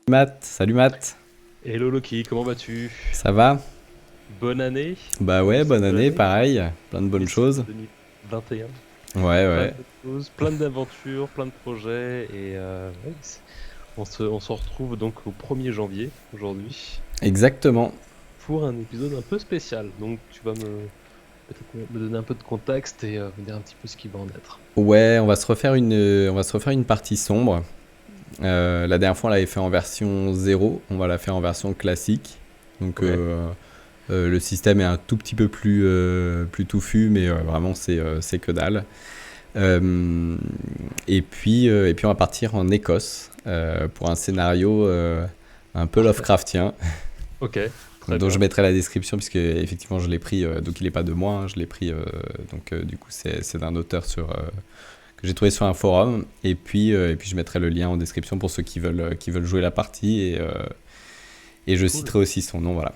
Matt, salut Matt, Hello Loki, comment vas-tu? ça va? Bonne année, Bah ouais, commence bonne cette bonne année, année, pareil, plein de bonnes d'ici choses. 2021. Ouais, Plein ouais, de bonnes choses, plein d'aventures, plein de projets et ouais, on se retrouve donc au 1er janvier aujourd'hui exactement. pour un épisode un peu spécial. Donc tu vas peut-être me donner un peu de contexte et me dire un petit peu ce qui va en être. Ouais, on va se refaire une partie sombre. La dernière fois, on l'avait fait en version 0, on va la faire en version classique. Donc Ok, le système est un tout petit peu plus touffu, mais vraiment c'est que dalle. Euh, et puis on va partir en Écosse pour un scénario un peu parfait. Lovecraftien. Ok, très Donc je bien. mettrai la description puisque effectivement je l'ai pris, donc il n'est pas de moi, hein, je l'ai pris, donc du coup c'est d'un auteur que j'ai trouvé sur un forum, et puis je mettrai le lien en description pour ceux qui veulent jouer la partie, et je Cool, citerai aussi son nom, voilà.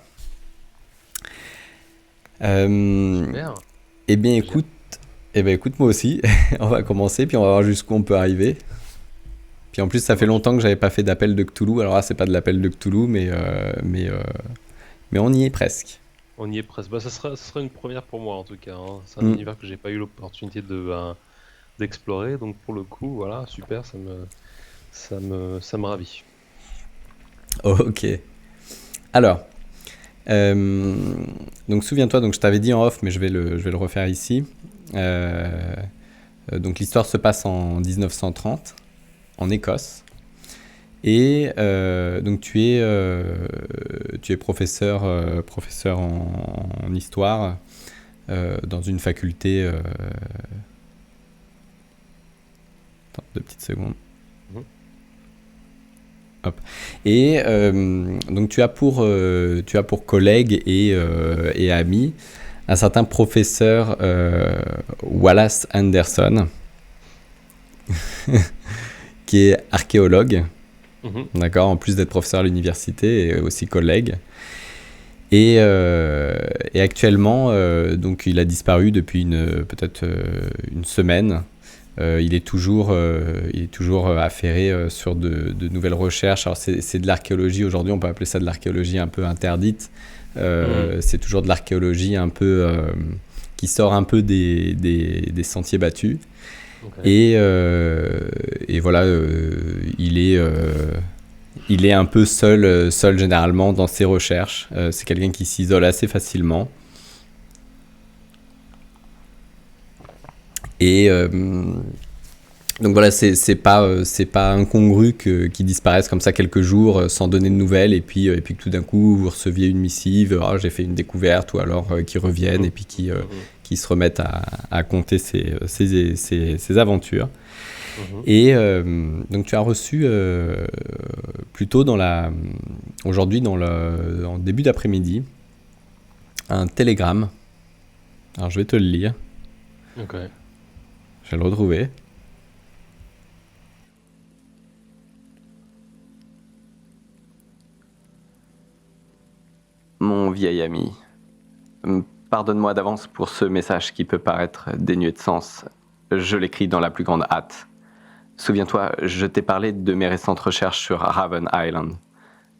Euh, super. eh bien J'ai écoute, écoute moi aussi, on va commencer puis on va voir jusqu'où on peut arriver. Puis en plus ça Ça fait marche. longtemps que j'avais pas fait d'appel de Cthulhu, alors là c'est pas de l'appel de Cthulhu mais on y est presque. On y est presque. Bah, ça sera une première pour moi en tout cas, hein. C'est un Hmm. univers que j'ai pas eu l'opportunité d'explorer, donc pour le coup, voilà, super, ça me ravit. Ok. Alors, Euh, donc souviens-toi, donc je t'avais dit en off, mais je vais le refaire ici. Euh, donc l'histoire se passe en 1930, en Écosse. Et donc tu es professeur en histoire dans une faculté. Attends, 2 petites secondes. Mhm. Hop. Et donc tu as pour collègue et ami un certain professeur Wallace Anderson, qui est archéologue, Mhm. d'accord, en plus d'être professeur à l'université et aussi collègue. Et actuellement, donc il a disparu depuis peut-être une semaine. Il est toujours affairé sur de nouvelles recherches. Alors c'est de l'archéologie aujourd'hui, on peut appeler ça de l'archéologie un peu interdite. Mhm. C'est toujours de l'archéologie un peu qui sort un peu des sentiers battus. Ok. Et voilà, il est un peu seul généralement dans ses recherches. C'est quelqu'un qui s'isole assez facilement. Et donc voilà, c'est pas incongru qu'ils disparaissent comme ça quelques jours sans donner de nouvelles, et puis que tout d'un coup vous receviez une missive, ah, j'ai fait une découverte, ou alors qu'ils reviennent et Mhm. puis qui Mhm. qui se remettent à compter ses aventures. Mhm. Et donc tu as reçu plutôt aujourd'hui en début d'après-midi un télégramme. Alors je vais te le lire, Ok. je vais le retrouver. Mon vieil ami, pardonne-moi d'avance pour ce message qui peut paraître dénué de sens. Je l'écris dans la plus grande hâte. Souviens-toi, je t'ai parlé de mes récentes recherches sur Raven Island.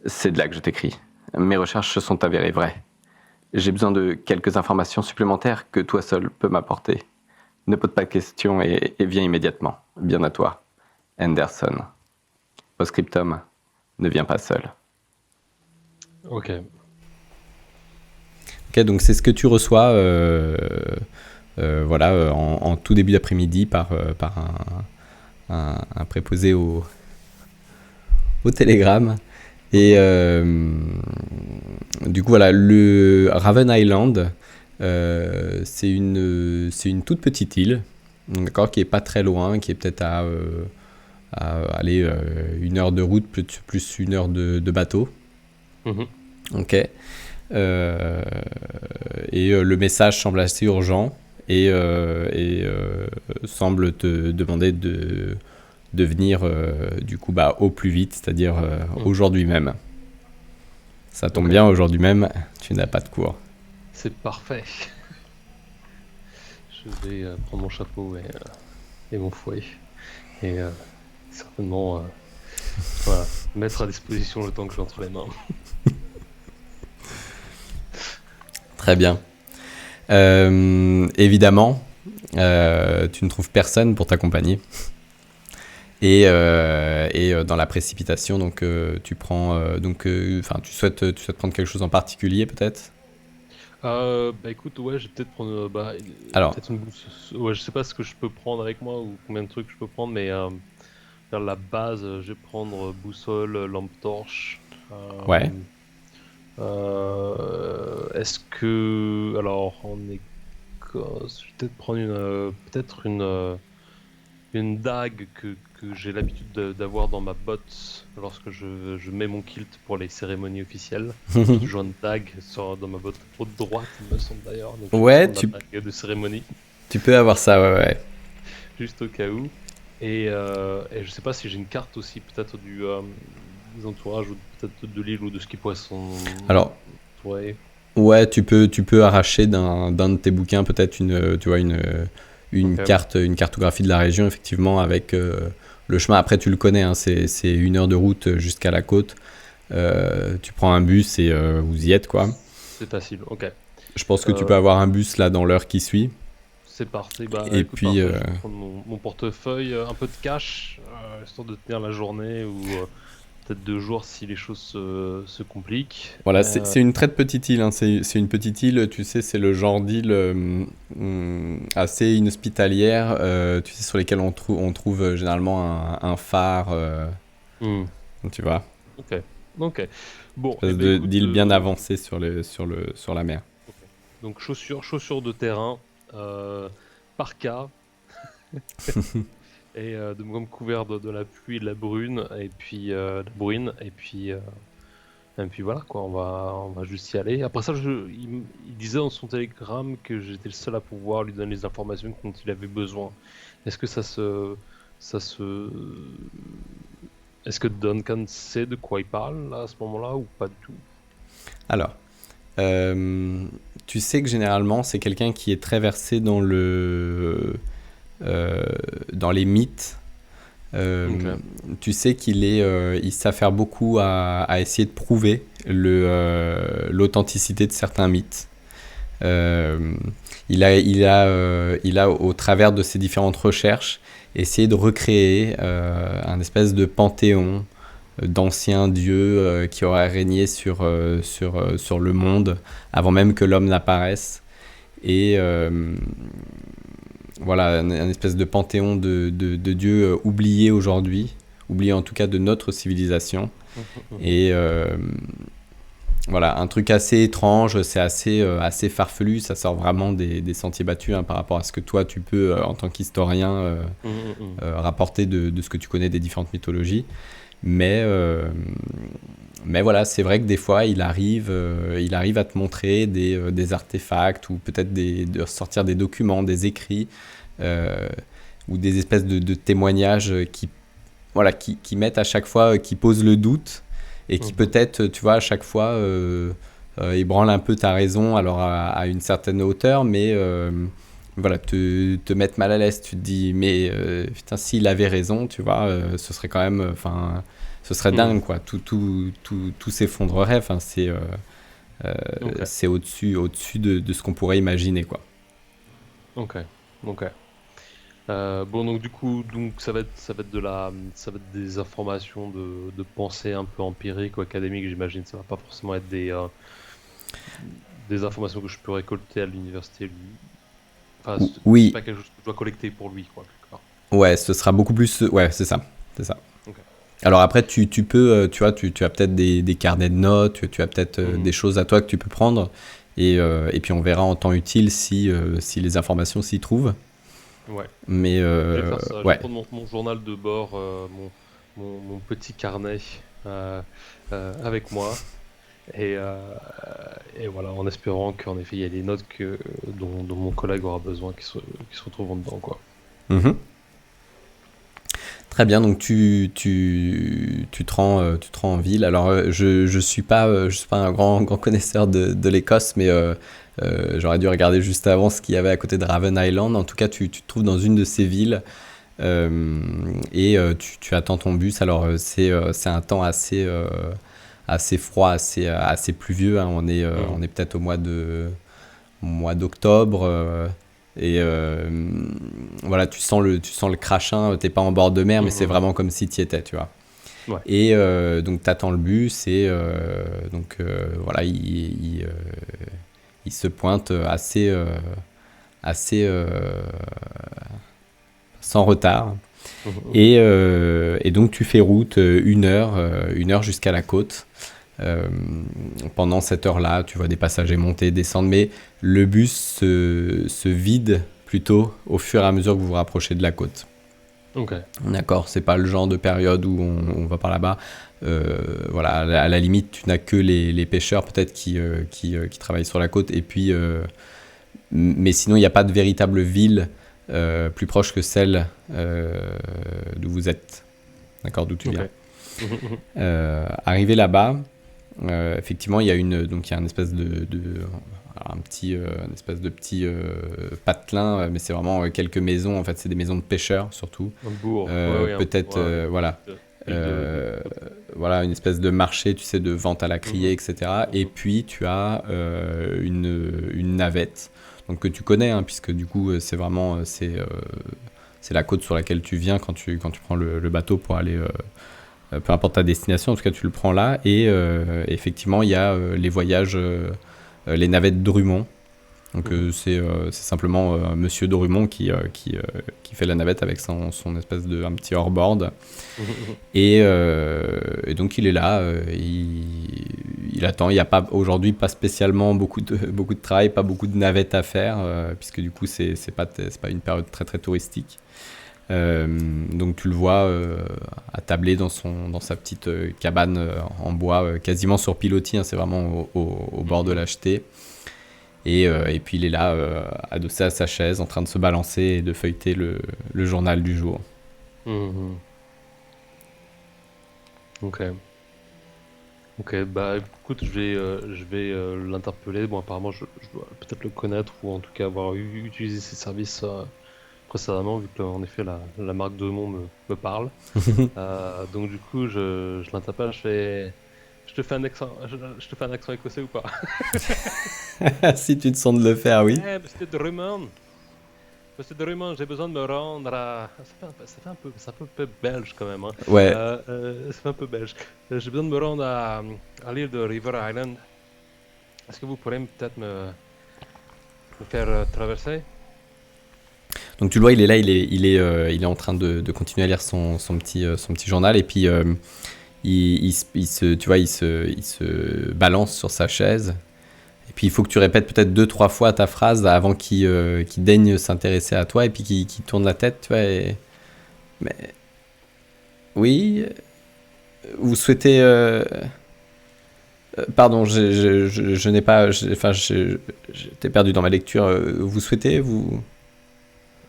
C'est de là que je t'écris. Mes recherches se sont avérées vraies. J'ai besoin de quelques informations supplémentaires que toi seul peux m'apporter. Ne pose pas de questions et viens immédiatement. Bien à toi, Anderson. Postscriptum, ne viens pas seul. Ok. Ok, donc c'est ce que tu reçois voilà, en tout début d'après-midi par un préposé au télégramme. Et Mhm. du coup, voilà, le Raven Island, c'est une toute petite île, d'accord, qui est pas très loin, qui est peut-être à aller 1 heure de route, plus 1 heure de bateau. Mhm. Ok. Euh, et le message semble assez urgent et semble te demander de venir du coup au plus vite, c'est-à-dire Mhm. aujourd'hui même. Ça tombe Ok. bien, aujourd'hui même, tu n'as pas de cours. C'est parfait. Je vais prendre mon chapeau et mon fouet. Et certainement, voilà. Mettre à disposition le temps que j'ai entre les mains. Très bien. Évidemment, tu ne trouves personne pour t'accompagner. Et dans la précipitation, donc tu prends, tu souhaites prendre quelque chose en particulier peut-être? Bah écoute, ouais, je vais peut-être prendre Alors, peut-être une boussole. Ouais, je sais pas ce que je peux prendre avec moi ou combien de trucs je peux prendre, mais vers la base, je vais prendre boussole, lampe torche. ouais. Est-ce que, alors, en Écosse, je vais peut-être prendre une dague que j'ai l'habitude d'avoir dans ma botte lorsque je mets mon kilt pour les cérémonies officielles. J'ai toujours une dague dans ma botte haute droite, il me semble d'ailleurs. Donc je vais Ouais, prendre ma dague de cérémonie, tu peux avoir ça, ouais, ouais. juste au cas où. Et je sais pas si j'ai une carte aussi, peut-être des entourages ou peut-être de l'île ou de ce qui pourrait s'en Alors, entourer. ouais, tu peux arracher d'un de tes bouquins peut-être une Ok. carte, une cartographie de la région, effectivement, avec le chemin. Après, tu le connais, hein, c'est 1 heure de route jusqu'à la côte. Tu prends un bus et vous y êtes, quoi. C'est facile, ok. Je pense que tu peux Euh, avoir un bus là dans l'heure qui suit. c'est parti. Bah Et écoute, puis, parfait. Je vais prendre mon portefeuille, un peu de cash, histoire de tenir la journée ou peut-être 2 jours si les choses se compliquent. voilà, c'est une très petite île, hein. C'est une petite île, tu sais, c'est le genre d'île assez inhospitalière, tu sais, sur lesquelles on trouve généralement un phare, Hmm, tu vois, ok, ok. Bon, et espèce ben écoute, d'île bien avancée sur la mer. ok. Donc chaussures de terrain, parka, et de me couvert de la pluie et de la brune, et puis la bruine, et puis voilà quoi, on va juste y aller. Après ça, il disait dans son télégramme que j'étais le seul à pouvoir lui donner les informations dont il avait besoin. Est-ce que ça se, est-ce que Duncan sait de quoi il parle là, à ce moment-là ou pas du tout? Alors, euh, tu sais que généralement, c'est quelqu'un qui est très versé euh, dans les mythes. Ok. Tu sais il s'affaire beaucoup à essayer de prouver l'authenticité de certains mythes. Euh, il a, au travers de ses différentes recherches, essayé de recréer un espèce de panthéon d'anciens dieux qui auraient régné sur le monde avant même que l'homme n'apparaisse. Et voilà, un espèce de panthéon de dieux oubliés aujourd'hui, oubliés en tout cas de notre civilisation. Mhm, mhm. Et voilà, un truc assez étrange, c'est assez farfelu, ça sort vraiment des sentiers battus, hein, par rapport à ce que toi tu peux, en tant qu'historien, Mhm, mhm. rapporter de ce que tu connais des différentes mythologies. Mais, euh, mais voilà, c'est vrai que des fois, il arrive à te montrer des artefacts ou peut-être de sortir des documents, des écrits euh, ou des espèces de témoignages qui mettent à chaque fois, qui posent le doute et qui Mhm. peut-être, tu vois, à chaque fois ébranlent un peu ta raison, alors à une certaine hauteur, mais voilà, te mettre mal à l'aise. Tu te dis, mais putain, s'il avait raison, tu vois, ce serait quand même, enfin, ce serait dingue, Mhm. quoi. Tout s'effondrerait. Enfin, euh, Ok, c'est au-dessus de ce qu'on pourrait imaginer, quoi. ok, ok. Bon, donc du coup, donc ça va être des informations de pensée un peu empiriques ou académiques, j'imagine. Ça va pas forcément être des informations que je peux récolter à l'université. Enfin, c'est Oui, pas quelque chose que je dois collecter pour lui, quoi, quelque part. ouais, ce sera beaucoup plus. Ouais, c'est ça. C'est ça. Ok. Alors après, tu peux, tu vois, tu as peut-être des carnets de notes, tu as peut-être des Mhm. choses à toi que tu peux prendre, et puis on verra en temps utile si les informations s'y trouvent. Ouais. Mais Je vais faire ça. Je vais ouais, prendre mon journal de bord, mon petit carnet euh, avec moi. Et, euh, et voilà, en espérant qu'en effet, il y a des notes dont mon collègue aura besoin qui se retrouvent dedans, quoi. mhm. Très bien. Donc tu te rends en ville. Alors je suis pas un grand connaisseur de l'Écosse, mais j'aurais dû regarder juste avant ce qu'il y avait à côté de Raven Island. En tout cas, tu te trouves dans une de ces villes Tu attends ton bus. Alors c'est un temps assez froid, assez pluvieux, hein. On est peut-être au mois d'octobre. Voilà, tu sens le crachin. T'es pas en bord de mer, mais c'est Mhm. vraiment comme si tu y étais, tu vois. Ouais. Donc t'attends le bus et voilà, il se pointe assez sans retard. Mhm, mhm. Et donc tu fais route une heure jusqu'à la côte. Euh, Pendant cette heure-là, tu vois des passagers monter, descendre, mais le bus se vide plutôt au fur et à mesure que vous vous rapprochez de la côte. Ok. D'accord, c'est pas le genre de période où on va par là-bas. Voilà, à la limite, tu n'as que les pêcheurs peut-être qui travaillent sur la côte. Et puis, mais sinon, il n'y a pas de véritable ville plus proche que celle d'où vous êtes. D'accord, d'où tu Ok. viens. Mhm, mhm. Arrivé là-bas, effectivement, donc il y a une espèce un espèce de petit patelin, mais c'est vraiment quelques maisons. En fait, c'est des maisons de pêcheurs surtout. Un bourg. Ouais, ouais, Peut-être, ouais, ouais. voilà, Ville de euh, côte. voilà, une espèce de marché, tu sais, de vente à la criée, Mhm, etc. Et mhm. puis tu as une navette, donc que tu connais, hein, puisque du coup c'est la côte sur laquelle tu viens quand tu prends le bateau pour aller, peu importe ta destination, en tout cas tu le prends là. Et effectivement, il y a les voyages, les navettes Drummond. Donc Mhm, c'est simplement Monsieur Drummond qui fait la navette avec son espèce de un petit hors-board. mhm, mhm. Et donc il est là, il attend. Il n'y a pas aujourd'hui pas spécialement beaucoup de travail, pas beaucoup de navettes à faire, puisque du coup c'est pas une période très très touristique. Donc tu le vois attablé dans sa petite cabane en bois, quasiment sur pilotis, hein. C'est vraiment au bord de Mhm, la jetée. Et puis il est là, adossé à sa chaise, en train de se balancer et de feuilleter le journal du jour. mhm. Ok. Ok, bah écoute, je vais l'interpeller. Bon, apparemment, je dois peut-être le connaître ou en tout cas avoir utilisé ses services précédemment, vu que en effet la marque de nom me parle. Donc du coup, je l'interpelle, je te fais un accent, je te fais un accent écossais ou pas? Si tu te sens de le faire, oui. Eh, Monsieur Drummond, j'ai besoin de me rendre à. C'est un peu belge quand même, hein. Ouais. Ça fait un peu belge. J'ai besoin de me rendre à l'île de River Island. Est-ce que vous pourrez peut-être me faire traverser? Donc tu le vois, il est là, il est en train de continuer à lire son petit journal. Et puis tu vois, il se balance sur sa chaise. Et puis il faut que tu répètes peut-être deux, trois fois ta phrase avant qu'il daigne s'intéresser à toi et puis qu'il tourne la tête, tu vois. Mais oui, vous souhaitez... pardon, je n'ai pas... Enfin, j'étais perdu dans ma lecture. Vous souhaitez, vous...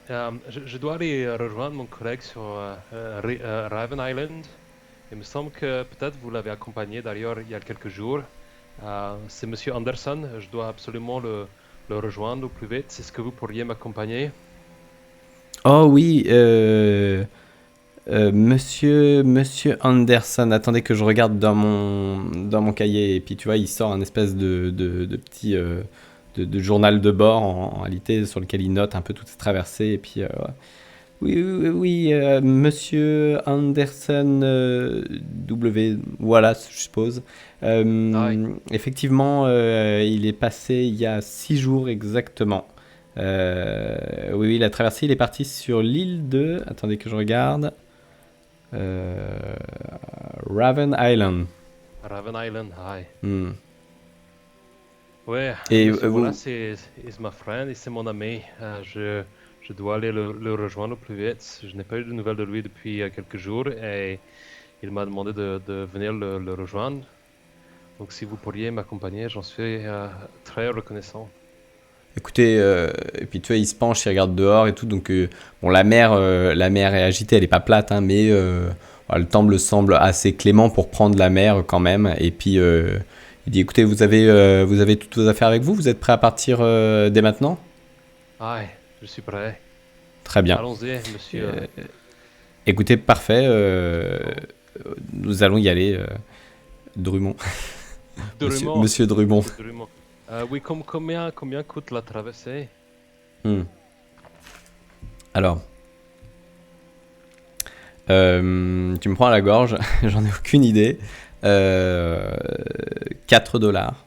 Je dois aller rejoindre mon collègue sur Raven Island. Il me semble que peut-être vous l'avez accompagné d'ailleurs il y a quelques jours. C'est Monsieur Anderson. Je dois absolument le rejoindre au plus vite. Est-ce que vous pourriez m'accompagner? Oh oui, Monsieur Anderson, attendez que je regarde dans mon cahier. Et puis tu vois, il sort un espèce de petit de journal de bord en réalité sur lequel il note un peu toutes ses traversées. Et puis oui, Monsieur Anderson W, voilà, je suppose. Aye. Effectivement, il est passé il y a 6 jours exactement. Oui, il a traversé, il est parti sur l'île de... Attendez que je regarde. Euh, Raven Island. Raven Island, aye. Hmm. Ouais, Et monsieur, voilà, vous... c'est is my friend et c'est mon ami. Je dois aller le rejoindre au plus vite. Je n'ai pas eu de nouvelles de lui depuis quelques jours et il m'a demandé de venir le rejoindre. Donc, si vous pourriez m'accompagner, j'en suis très reconnaissant. Écoutez, et puis tu vois, il se penche, il regarde dehors et tout. Donc, bon, la mer est agitée, elle est pas plate, hein, mais voilà, le temps semble assez clément pour prendre la mer quand même. Et puis, il dit, écoutez, vous avez toutes vos affaires avec vous? Vous êtes prêt à partir dès maintenant? Aïe, je suis prêt. Très bien. Allons-y, monsieur. Écoutez, parfait. Nous allons y aller. Drummond. Drummond. Monsieur Drummond. Monsieur Drummond. Oui, combien coûte la traversée? Alors, tu me prends à la gorge, j'en ai aucune idée. 4 dollars.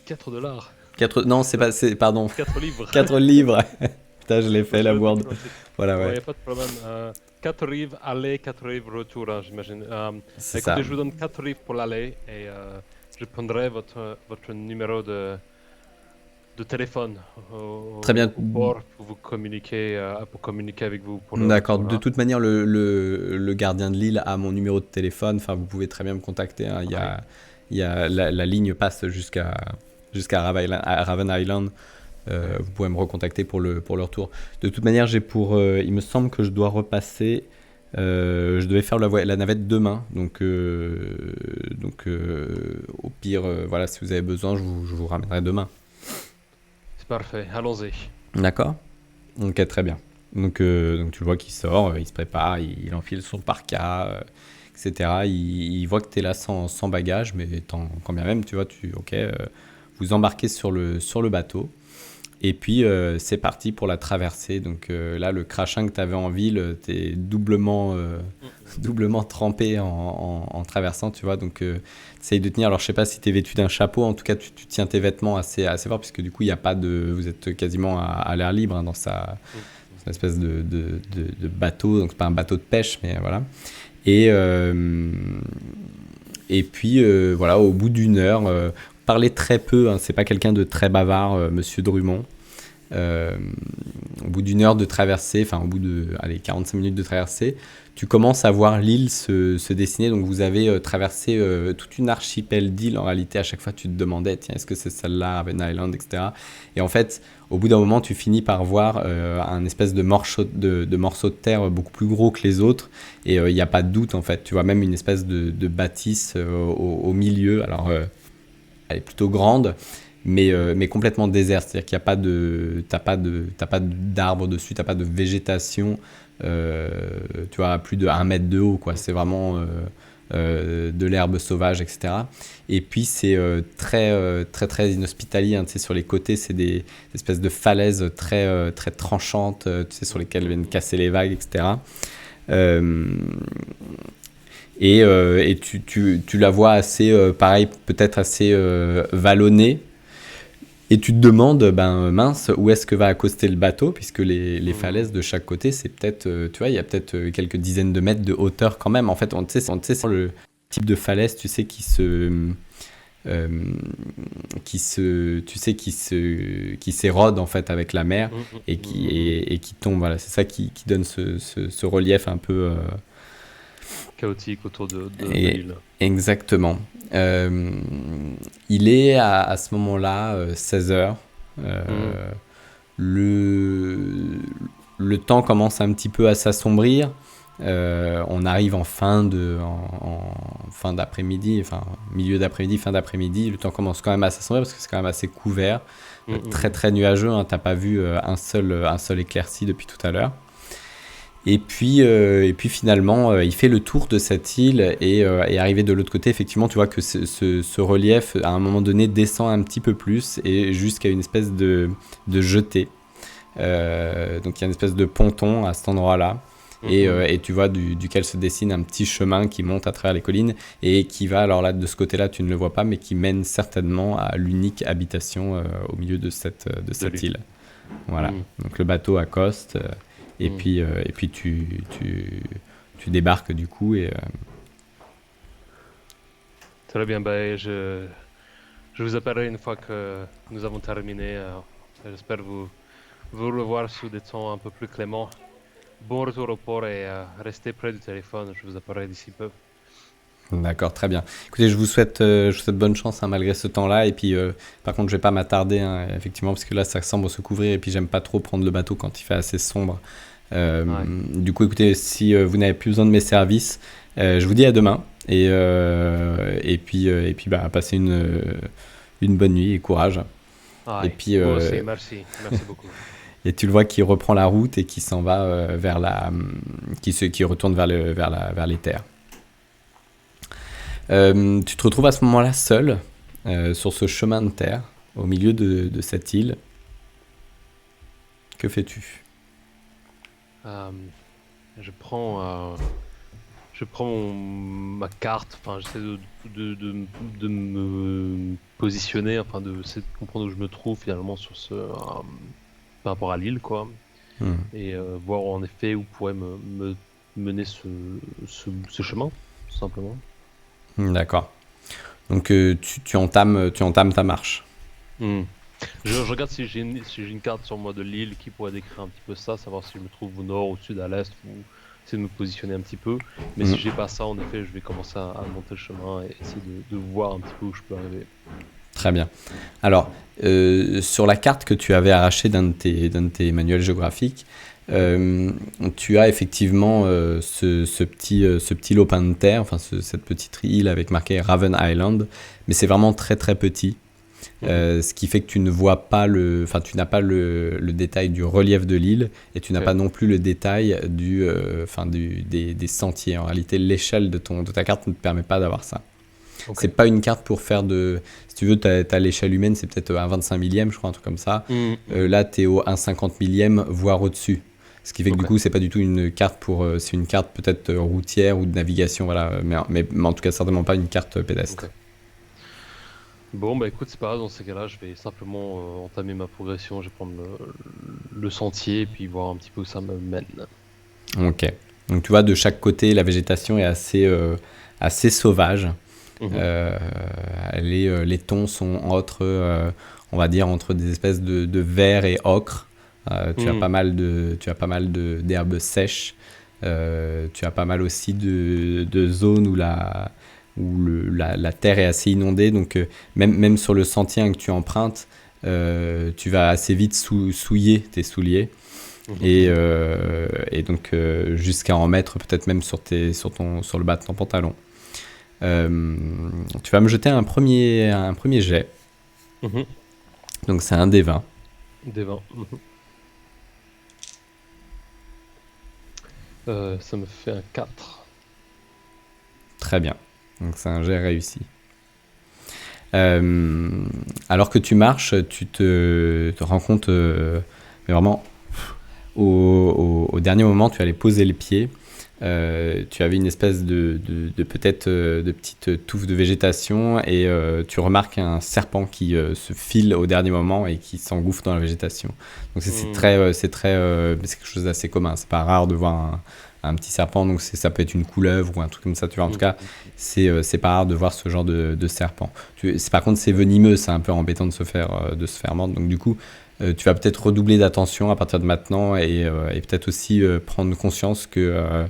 4 dollars. Non, pardon, 4 livres. 4 livres. Putain, je l'ai fait, la bourde. Voilà, Ouais, ouais. y a pas de problème. 4 livres aller, 4 livres retour, hein, j'imagine. C'est Écoutez, ça. je vous donne 4 livres pour l'aller et je prendrai votre numéro de téléphone Très bien. au port pour vous communiquer, avec vous. Pour le D'accord. retour, De hein. toute manière, le gardien de l'île a mon numéro de téléphone. Enfin, vous pouvez très bien me contacter, hein. La ligne passe jusqu'à Raven Island. Vous pouvez me recontacter pour le retour. De toute manière, il me semble que je dois repasser. Je devais faire la navette demain, donc au pire, voilà, si vous avez besoin, je vous ramènerai demain. C'est parfait, allons-y. D'accord. Ok, très bien. Donc tu le vois qu'il sort, il se prépare, il enfile son parka, etc. Il voit que tu es là sans bagage, mais quand bien même, tu vois, vous embarquez sur le bateau. Et puis, c'est parti pour la traversée. Donc là, le crachin que tu avais en ville, tu es doublement trempé en traversant, tu vois. Donc, essaye de tenir. Alors, je sais pas si tu es vêtu d'un chapeau. En tout cas, tu tiens tes vêtements assez fort, puisque du coup, il n'y a pas de... Vous êtes quasiment à l'air libre, hein, dans c'est une espèce de bateau. Donc, c'est pas un bateau de pêche, mais voilà. Et puis, voilà, au bout d'une heure... Parlez très peu, hein, c'est pas quelqu'un de très bavard, monsieur Drummond. Au bout d'une heure de traversée, enfin au bout de 45 minutes de traversée, tu commences à voir l'île se dessiner. Donc vous avez traversé toute une archipel d'îles. En réalité, à chaque fois, tu te demandais, tiens, est-ce que c'est celle-là, Raven Island, etc. Et en fait, au bout d'un moment, tu finis par voir un espèce de morceau de terre beaucoup plus gros que les autres. Et il n'y a pas de doute, en fait. Tu vois même une espèce de bâtisse au milieu. Alors... elle est plutôt grande, mais complètement déserte. C'est-à-dire qu'il n'y a pas t'as pas d'arbres dessus, t'as pas de végétation, tu vois, à plus de 1 mètre de haut, quoi. C'est vraiment de l'herbe sauvage, etc. Et puis c'est très, très, très inhospitalier, hein. Tu sais, sur les côtés, c'est des espèces de falaises très, très tranchantes, tu sais, sur lesquelles viennent casser les vagues, etc. Et tu la vois assez, pareil, peut-être assez vallonnée. Et tu te demandes, mince, où est-ce que va accoster le bateau, puisque les falaises de chaque côté, c'est peut-être, tu vois, il y a peut-être quelques dizaines de mètres de hauteur quand même. En fait, on sait, c'est le type de falaise, tu sais, qui s'érode en fait avec la mer et qui tombe. Voilà, c'est ça qui donne ce relief un peu... chaotique autour de l'île. Exactement. Il est à ce moment-là 16h. Le temps commence un petit peu à s'assombrir. On arrive en fin d'après-midi, enfin milieu d'après-midi, fin d'après-midi. Le temps commence quand même à s'assombrir parce que c'est quand même assez couvert, très très nuageux, hein. T'as pas vu un seul éclairci depuis tout à l'heure. Et puis finalement, il fait le tour de cette île et arrivé de l'autre côté, effectivement, tu vois que ce relief, à un moment donné, descend un petit peu plus et jusqu'à une espèce de jetée. Donc il y a une espèce de ponton à cet endroit-là. Et tu vois duquel se dessine un petit chemin qui monte à travers les collines et qui va, alors là, de ce côté-là, tu ne le vois pas, mais qui mène certainement à l'unique habitation au milieu de cette île. Voilà. Donc le bateau accoste. Et puis tu débarques du coup et... Très bien, je vous appellerai une fois que nous avons terminé. J'espère vous revoir sous des temps un peu plus cléments. Bon retour au port et restez près du téléphone, je vous appellerai d'ici peu. D'accord, très bien. Écoutez, je vous souhaite bonne chance, hein, malgré ce temps-là. Et puis, par contre, je vais pas m'attarder, hein, effectivement, parce que là, ça semble se couvrir. Et puis, j'aime pas trop prendre le bateau quand il fait assez sombre. Du coup, écoutez, si vous n'avez plus besoin de mes services, je vous dis à demain. Et puis, passez une bonne nuit et courage. Et puis, merci beaucoup. Et tu le vois qui reprend la route et qui s'en va qui retourne vers les terres. Tu te retrouves à ce moment-là seul sur ce chemin de terre au milieu de cette île. Que fais-tu? Euh, je prends ma carte, enfin j'essaie de me positionner, enfin d'essayer de comprendre où je me trouve finalement par rapport à l'île quoi, Hmm. et voir en effet où pourrait me mener ce chemin, tout simplement. D'accord. Donc tu entames ta marche. Hmm. Je regarde si j'ai une carte sur moi de l'île qui pourrait décrire un petit peu ça, savoir si je me trouve au nord, au sud, à l'est, ou essayer de me positionner un petit peu. Mais si Hmm. j'ai pas ça, en effet, je vais commencer à monter le chemin et essayer de voir un petit peu où je peux arriver. Très bien. Alors, sur la carte que tu avais arrachée d'un de tes manuels géographiques, tu as effectivement ce petit lopin de terre, enfin cette petite île avec marqué Raven Island, mais c'est vraiment très très petit. Ce qui fait que tu ne vois pas tu n'as pas le détail du relief de l'île et tu n'as Ok. pas non plus le détail des sentiers. En réalité, l'échelle de ta carte ne te permet pas d'avoir ça. Ok. C'est pas une carte pour faire Si tu veux, t'as l'échelle humaine, c'est peut-être un 25 millième, je crois, un truc comme ça. Là, t'es au 1,50 millième, voire au-dessus. Ce qui fait que du Ok. coup, c'est pas du tout une carte c'est une carte peut-être routière ou de navigation, voilà. Mais en tout cas, certainement pas une carte pédestre. Ok. Bon, bah écoute, c'est pas grave, dans ces cas-là, je vais simplement entamer ma progression, je vais prendre le sentier et puis voir un petit peu où ça me mène. Ok. Donc tu vois, de chaque côté, la végétation est assez sauvage. Mhm. Les tons sont on va dire, entre des espèces de vert et ocre. Tu as Mhm. pas mal d'herbes sèches. Tu as pas mal aussi de zones où la terre est assez inondée. Donc même sur le sentier que tu empruntes, tu vas assez vite souiller tes souliers. Mhm. Et donc jusqu'à en mettre peut-être même sur le bas de ton pantalon. Tu vas me jeter un premier jet. Mhm. Donc c'est un D20. Des vins. Mhm. Ça me fait un 4. Très bien. Donc c'est un jet réussi. Alors que tu marches, tu te rends compte, mais vraiment au dernier moment, tu allais poser le pied. Tu avais une espèce peut-être de petite touffe de végétation et tu remarques un serpent qui se file au dernier moment et qui s'engouffre dans la végétation. Donc c'est quelque chose d'assez commun. C'est pas rare de voir un petit serpent, donc ça peut être une couleuvre ou un truc comme ça. Tu vois, en tout cas, c'est pas rare de voir ce genre de serpent. Par contre, c'est venimeux, c'est un peu embêtant de se faire mordre. Donc du coup, tu vas peut-être redoubler d'attention à partir de maintenant et peut-être aussi prendre conscience que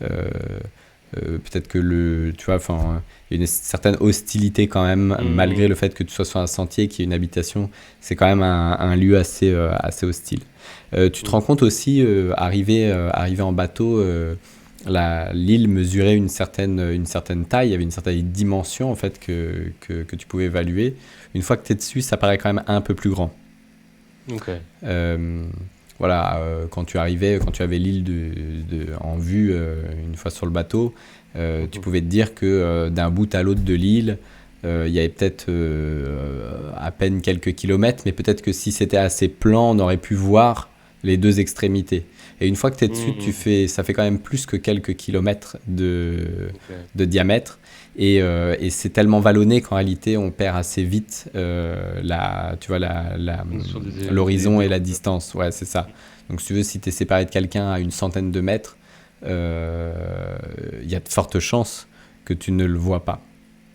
euh, peut-être que tu vois, enfin, il y a une certaine hostilité quand même, malgré le fait que tu sois sur un sentier, qu'il y ait une habitation, c'est quand même un lieu assez hostile. Tu te rends compte aussi, arrivé en bateau, l'île mesurait une certaine taille, il y avait une certaine dimension en fait que tu pouvais évaluer. Une fois que tu es dessus, ça paraît quand même un peu plus grand. Ok. Euh, voilà, quand tu avais l'île en vue une fois sur le bateau, tu Mhm. pouvais te dire que d'un bout à l'autre de l'île, il y avait peut-être à peine quelques kilomètres, mais peut-être que si c'était assez plan, on aurait pu voir les deux extrémités. Et une fois que tu es dessus, Mhm. ça fait quand même plus que quelques kilomètres Ok. de diamètre. Et c'est tellement vallonné qu'en réalité, on perd assez vite tu vois, Sur l'horizon et la hauteurs. distance. Ouais, c'est ça. Donc, si tu veux, si tu es séparé de quelqu'un à une centaine de mètres, il y a de fortes chances que tu ne le vois pas.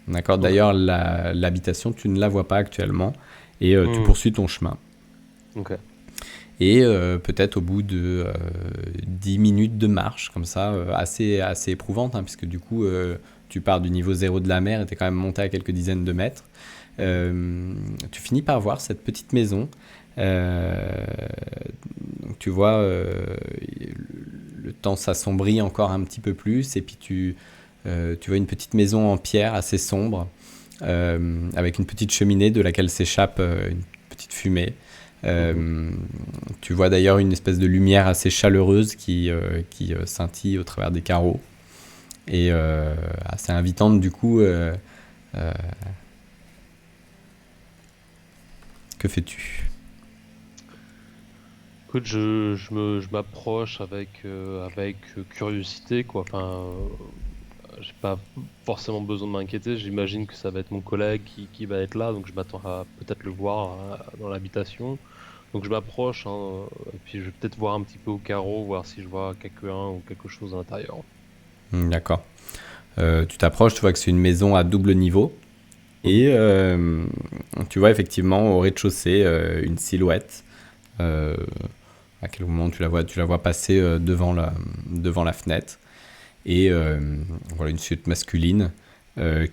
D'accord. Ok. D'ailleurs, l'habitation, tu ne la vois pas actuellement et tu Mhm. poursuis ton chemin. Ok. Et peut-être au bout de 10 minutes de marche, comme ça, assez éprouvante, hein, puisque du coup, tu pars du niveau zéro de la mer et tu es quand même monté à quelques dizaines de mètres. Mhm. Tu finis par voir cette petite maison. Euh, donc tu vois, le temps s'assombrit encore un petit peu plus, et puis tu vois une petite maison en pierre assez sombre, avec une petite cheminée de laquelle s'échappe une petite fumée. Tu vois d'ailleurs une espèce de lumière assez chaleureuse qui scintille au travers des carreaux et assez invitante du coup. Que fais-tu? Écoute, je m'approche avec curiosité, quoi. Enfin, j'ai pas forcément besoin de m'inquiéter. J'imagine que ça va être mon collègue qui va être là, donc je m'attends à peut-être le voir dans l'habitation. Donc je m'approche, hein, et puis je vais peut-être voir un petit peu au carreau, voir si je vois quelqu'un ou quelque chose à l'intérieur. D'accord. Tu t'approches, tu vois que c'est une maison à double niveau. Et tu vois effectivement au rez-de-chaussée une silhouette. À quel moment tu la vois passer devant la fenêtre. Et voilà une silhouette masculine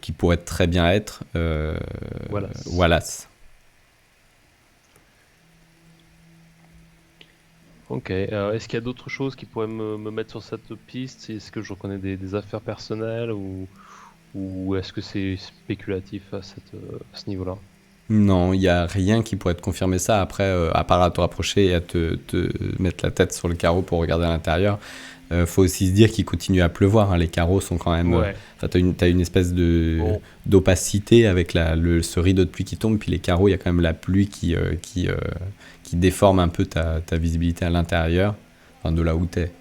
qui pourrait très bien être Wallace. Wallace. Ok. Est-ce qu'il y a d'autres choses qui pourraient me mettre sur cette piste? Est-ce que je reconnais des affaires personnelles ou est-ce que c'est spéculatif à ce niveau-là? Non, il n'y a rien qui pourrait te confirmer ça. Après, à part à te rapprocher et à te mettre la tête sur le carreau pour regarder à l'intérieur, faut aussi se dire qu'il continue à pleuvoir, hein. Les carreaux sont quand même. Ouais. Enfin, t'as une espèce Bon. d'opacité avec ce rideau de pluie qui tombe, puis les carreaux, il y a quand même la pluie qui déforme un peu ta visibilité à l'intérieur, enfin, de là où t'es.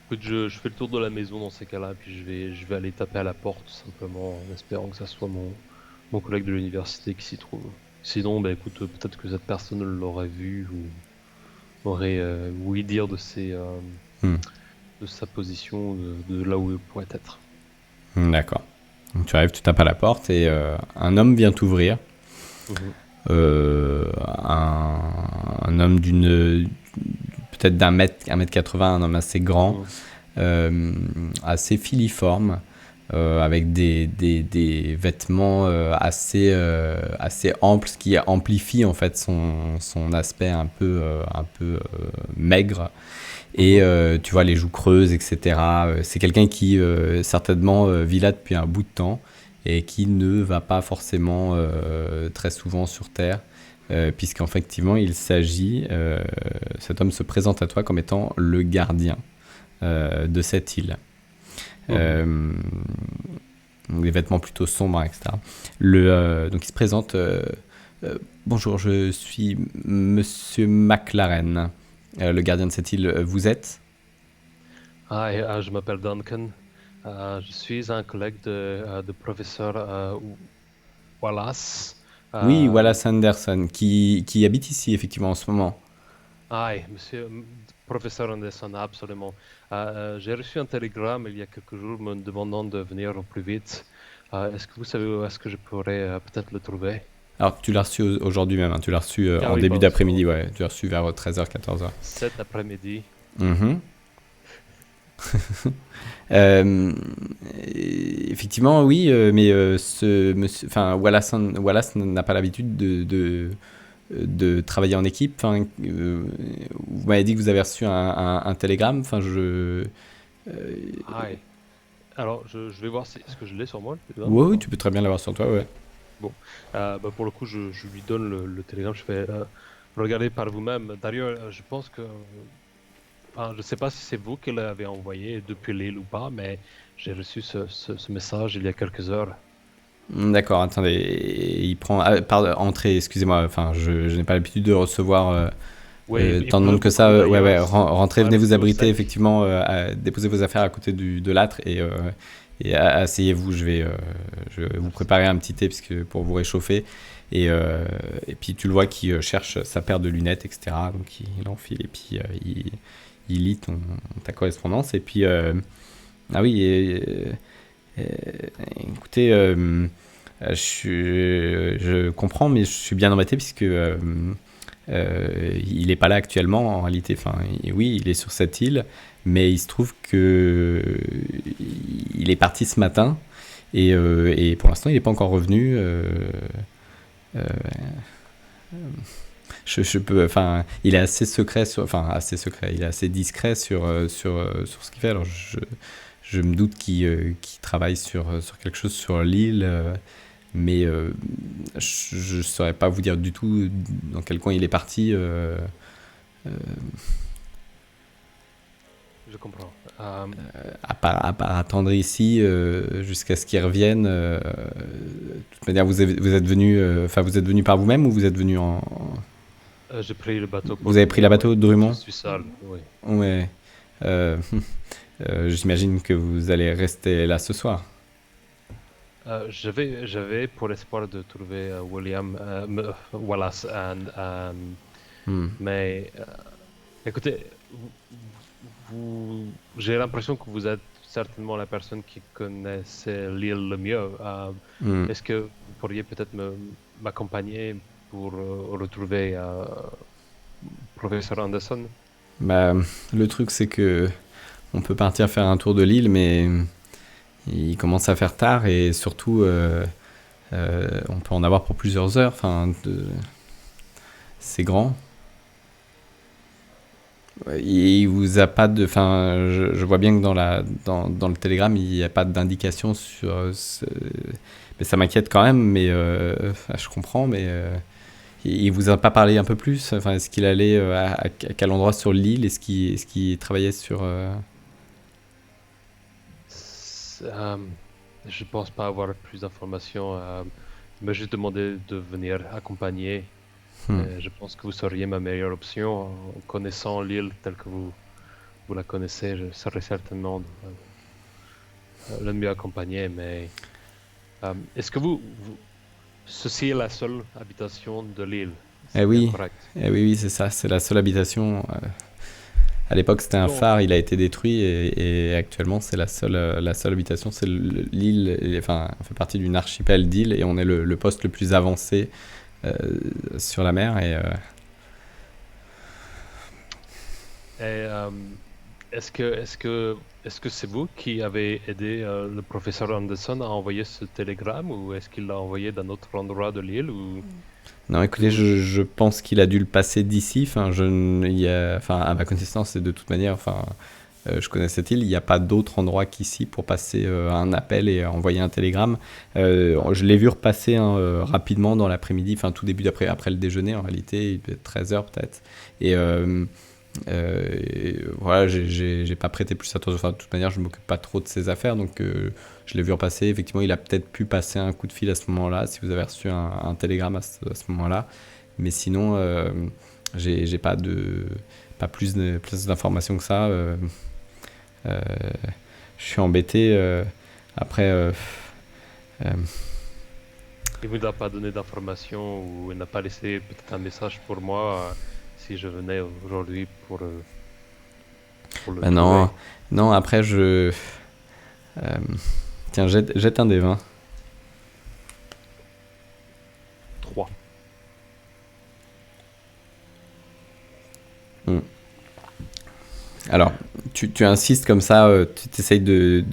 Écoute, je fais le tour de la maison dans ces cas-là, puis je vais aller taper à la porte simplement en espérant que ça soit mon collègue de l'université qui s'y trouve. Sinon, bah écoute, peut-être que cette personne l'aurait vu ou aurait ouï dire Hmm. de sa position, de là où il pourrait être. D'accord. Donc tu arrives, tu tapes à la porte et un homme vient t'ouvrir. Mhm. Un homme peut-être un mètre 80, un homme assez grand, assez filiforme, avec des vêtements assez amples, ce qui amplifie en fait son aspect un peu maigre. Et tu vois les joues creuses, etc. C'est quelqu'un qui certainement vit là depuis un bout de temps et qui ne va pas forcément très souvent sur Terre, puisqu'effectivement il s'agit, cet homme se présente à toi comme étant le gardien de cette île. Les vêtements plutôt sombres, etc. Donc il se présente, bonjour, je suis Monsieur McLaren, le gardien de cette île. Vous êtes? Je m'appelle Duncan. Je suis un collègue de professeur Wallace. Oui, Euh, Wallace Anderson, qui habite ici effectivement en ce moment. monsieur professeur Anderson, absolument. J'ai reçu un télégramme il y a quelques jours me demandant de venir au plus vite. Est-ce que vous savez où est-ce que je pourrais peut-être le trouver? Alors tu l'as reçu aujourd'hui même, hein, tu l'as reçu Ah en oui, début bon, c'est d'après-midi, bon. ouais, tu l'as reçu vers 13h, 14h. Cet après-midi. Euh, Effectivement, oui, mais Wallace n'a pas l'habitude de travailler en équipe. Enfin, vous m'avez dit que vous avez reçu un télégramme. Enfin, Ah, alors, je vais voir si est-ce que je l'ai sur moi, le télégramme ou oui, pas. tu peux très bien l'avoir sur toi, ouais. Bon, pour le coup, je lui donne le télégramme. Je fais regardez par vous-même. D'ailleurs, je pense que, enfin, je sais pas si c'est vous qui l'avez envoyé depuis l'île ou pas, mais j'ai reçu ce message il y a quelques heures. D'accord, attendez, il prend... entrée, excusez-moi, enfin, je n'ai pas l'habitude de recevoir Oui, tant de monde que ça. beaucoup Ouais, ouais, d'ailleurs. rentrez, venez vous Restez au abriter, sec. effectivement, déposez vos affaires à côté de l'âtre et asseyez-vous, je vais vous Merci. préparer un petit thé pour vous réchauffer. Et puis tu le vois qui cherche sa paire de lunettes, etc. Donc il enfile et puis il lit ta correspondance. Et puis, ah oui, euh, écoutez, je comprends, mais je suis bien embêté puisque il n'est pas là actuellement en réalité. Enfin, oui, il est sur cette île, mais il se trouve que il est parti ce matin et pour l'instant il n'est pas encore revenu. Euh, je peux, enfin, il est assez secret assez secret. Il est assez discret sur ce qu'il fait. Alors je me doute qu'il travaille sur quelque chose sur l'île. Mais je ne saurais pas vous dire du tout dans quel coin il est parti. Je comprends. À part attendre ici jusqu'à ce qu'il revienne. De toute manière, vous êtes venu par vous-même ou vous êtes venu en... J'ai pris le bateau pour Vous avez pris la venir, bateau de Je Drummond? suis seul, oui. Ouais. Euh, J'imagine que vous allez rester là ce soir. J'avais pour l'espoir de trouver Wallace, Hmm. mais écoutez, j'ai l'impression que vous êtes certainement la personne qui connaissait l'île le mieux. Hmm. Est-ce que vous pourriez peut-être m'accompagner pour retrouver professeur Anderson? Bah, le truc, c'est que on peut partir faire un tour de l'île, mais il commence à faire tard et surtout, on peut en avoir pour plusieurs heures. C'est grand. Il vous a pas de, enfin, je vois bien que dans le télégramme, il n'y a pas d'indication sur mais ça m'inquiète quand même, mais je comprends, mais il vous a pas parlé un peu plus? Enfin, est-ce qu'il allait à quel endroit sur l'île? Est-ce qu'il travaillait sur Je pense pas avoir plus d'informations. Il m'a juste demandé de venir accompagner. Hmm. Je pense que vous seriez ma meilleure option. En connaissant l'île telle que vous la connaissez, je serais certainement le mieux accompagné. Mais est-ce que ceci est la seule habitation de l'île? Eh C'est bien oui, correct. oui, c'est ça, c'est la seule habitation. À l'époque, c'était un Bon, phare, il a été détruit et actuellement, c'est la seule habitation. C'est l'île, enfin, on fait partie d'une archipel d'îles et on est le poste le plus avancé euh, sur la mer. et, est-ce que c'est vous qui avez aidé le professeur Anderson à envoyer ce télégramme ou est-ce qu'il l'a envoyé d'un autre endroit de l'île ou... Non, écoutez, je pense qu'il a dû le passer d'ici. Enfin, à ma connaissance, et de toute manière, je connais cette île. Il n'y a pas d'autre endroit qu'ici pour passer un appel et envoyer un télégramme. Je l'ai vu repasser rapidement dans l'après-midi, enfin tout début après le déjeuner en réalité, il devait être 13h peut-être. Et voilà, j'ai pas prêté plus attention. Enfin, de toute manière, je m'occupe pas trop de ses affaires, donc je l'ai vu repasser. Effectivement, il a peut-être pu passer un coup de fil à ce moment-là, si vous avez reçu un télégramme à ce moment-là. Mais sinon, j'ai pas plus d'informations que ça. Je suis embêté. Après, Il vous a pas donné d'informations ou il n'a pas laissé peut-être un message pour moi si je venais aujourd'hui pour le trouver. non, après, tiens, jette un des 20. 3. Alors, tu insistes comme ça, tu essayes de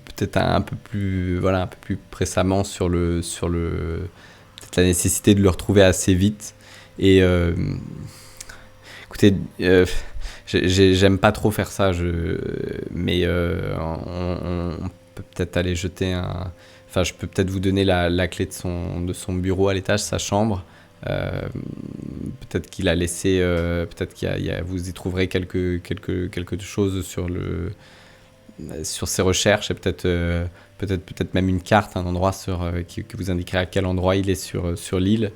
peut-être un peu plus, voilà, un peu plus précemment sur peut-être la nécessité de le retrouver assez vite. Et écoutez, j'aime pas trop faire ça, mais on peut peut-être aller jeter enfin, je peux peut-être vous donner la clé de son bureau à l'étage, sa chambre. Peut-être qu'il a laissé, peut-être vous y trouverez quelque chose sur ses recherches et peut-être même une carte, un endroit qui vous indiquerait à quel endroit il est sur l'île.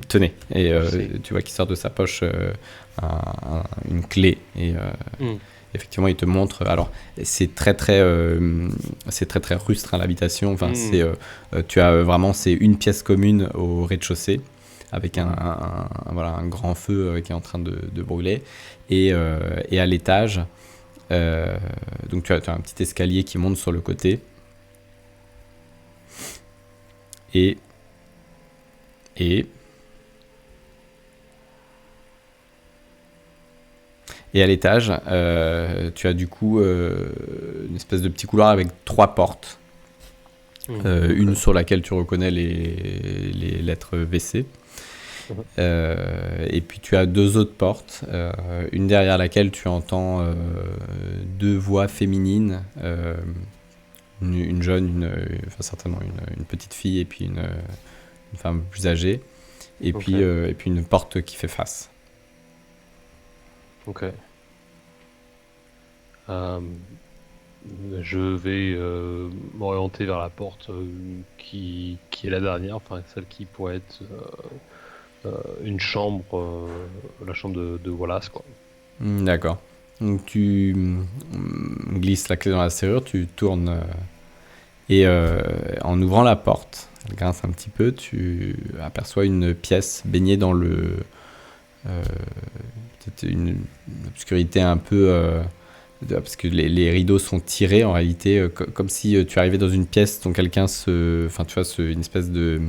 Tenez, et tu vois qu'il sort de sa poche une clé et effectivement il te montre. Alors c'est très rustre, hein, l'habitation. Enfin tu as vraiment, c'est une pièce commune au rez-de-chaussée avec voilà, un grand feu qui est en train de brûler et à l'étage donc tu as un petit escalier qui monte sur le côté et à l'étage, tu as du coup une espèce de petit couloir avec 3 portes. Une sur laquelle tu reconnais les lettres VC. Et puis tu as 2 autres portes. Une derrière laquelle tu entends 2 voix féminines une jeune, enfin, certainement une petite fille et puis une femme plus âgée. Et Ok. puis une porte qui fait face. Ok. Euh, je vais m'orienter vers la porte qui est la dernière, enfin celle qui pourrait être une chambre, la chambre de Wallace, quoi. D'accord. Donc tu glisses la clé dans la serrure, tu tournes et en ouvrant la porte, elle grince un petit peu, tu aperçois une pièce baignée dans peut-être une obscurité un peu parce que les rideaux sont tirés en réalité comme si tu arrivais dans une pièce dont quelqu'un enfin tu vois une espèce de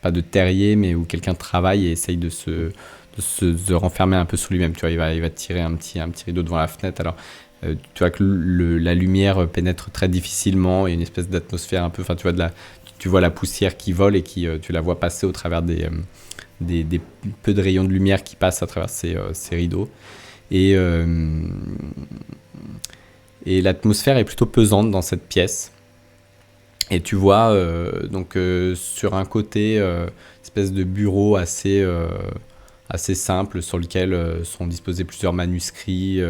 pas de terrier mais où quelqu'un travaille et essaye de se renfermer un peu sous lui-même. Tu vois, il va tirer un petit rideau devant la fenêtre. Alors, tu vois que la lumière pénètre très difficilement et une espèce d'atmosphère un peu. Enfin, tu vois tu vois la poussière qui vole et tu la vois passer au travers des peu de rayons de lumière qui passent à travers ces rideaux. Et, et l'atmosphère est plutôt pesante dans cette pièce. Et tu vois donc sur un côté espèce de bureau assez simple sur lequel sont disposés plusieurs manuscrits.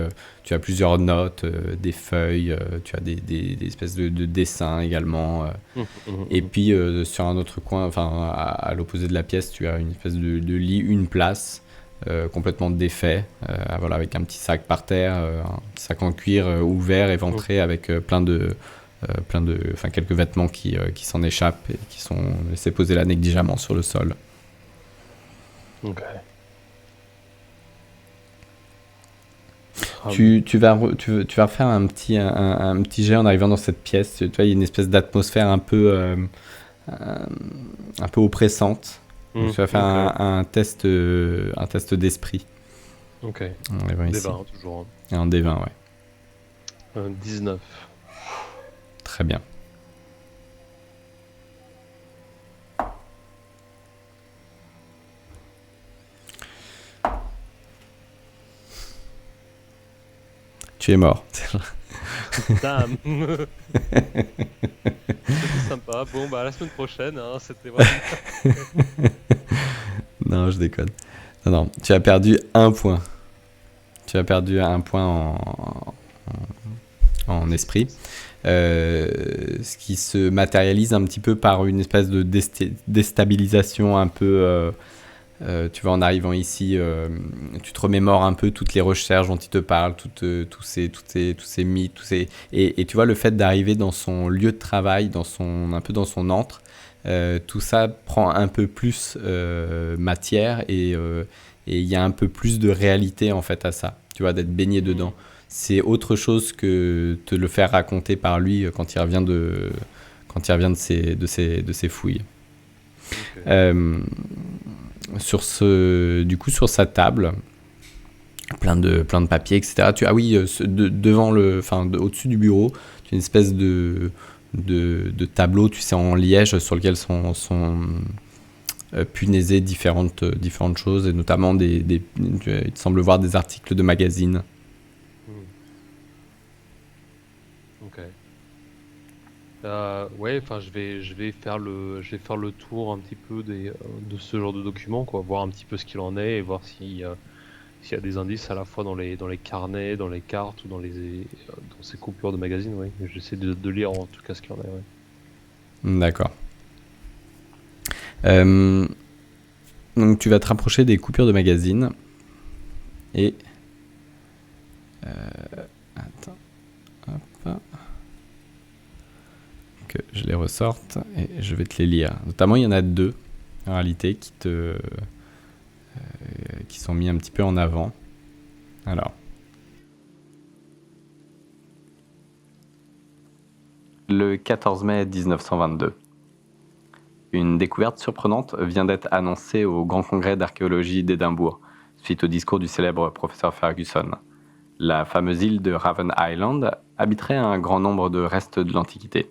Tu as plusieurs notes, des feuilles, tu as des espèces de dessins également. Et puis sur un autre coin, enfin à l'opposé de la pièce, tu as une espèce de lit, une place. Complètement défait, voilà, avec un petit sac par terre, un petit sac en cuir ouvert, éventré, avec enfin quelques vêtements qui s'en échappent et qui sont laissés poser là négligemment sur le sol. Ok. Tu vas refaire un petit jet en arrivant dans cette pièce. Tu vois, il y a une espèce d'atmosphère un peu oppressante. Donc tu vas faire Ok. un test d'esprit. Ok. En arrivant Des ici. 20, toujours. Et un D20, ouais. 19. Très bien. Tu es mort. Damn. C'était sympa. Bon, bah, à la semaine prochaine, hein, c'était vraiment... Non, je déconne. Non, tu as perdu un point. Tu as perdu un point en esprit. Ce qui se matérialise un petit peu par une espèce de déstabilisation un peu. Tu vois, en arrivant ici, tu te remémores un peu toutes les recherches dont il te parle, tous ces mythes, et tu vois le fait d'arriver dans son lieu de travail, un peu dans son antre, tout ça prend un peu plus matière et il y a un peu plus de réalité en fait à ça. Tu vois, d'être baigné dedans. C'est autre chose que te le faire raconter par lui quand il revient de ses fouilles. Okay. Du coup, sur sa table, plein de papiers, etc. Devant au-dessus du bureau, tu as une espèce de tableau, tu sais, en liège, sur lequel sont punaisées différentes choses, et notamment il te semble voir des articles de magazines. Ok. Ouais, enfin, je vais faire le tour un petit peu de ce genre de documents, quoi, voir un petit peu ce qu'il en est et voir s'il y a des indices à la fois dans les carnets, dans les cartes ou dans ces coupures de magazines, ouais. J'essaie de lire en tout cas ce qu'il y en a, ouais. D'accord. Donc tu vas te rapprocher des coupures de magazines et attends, hop, que je les ressorte et je vais te les lire. Notamment, il y en a deux en réalité qui sont mis un petit peu en avant. Alors. Le 14 mai 1922. Une découverte surprenante vient d'être annoncée au Grand Congrès d'archéologie d'Édimbourg, suite au discours du célèbre professeur Ferguson. La fameuse île de Raven Island habiterait un grand nombre de restes de l'Antiquité.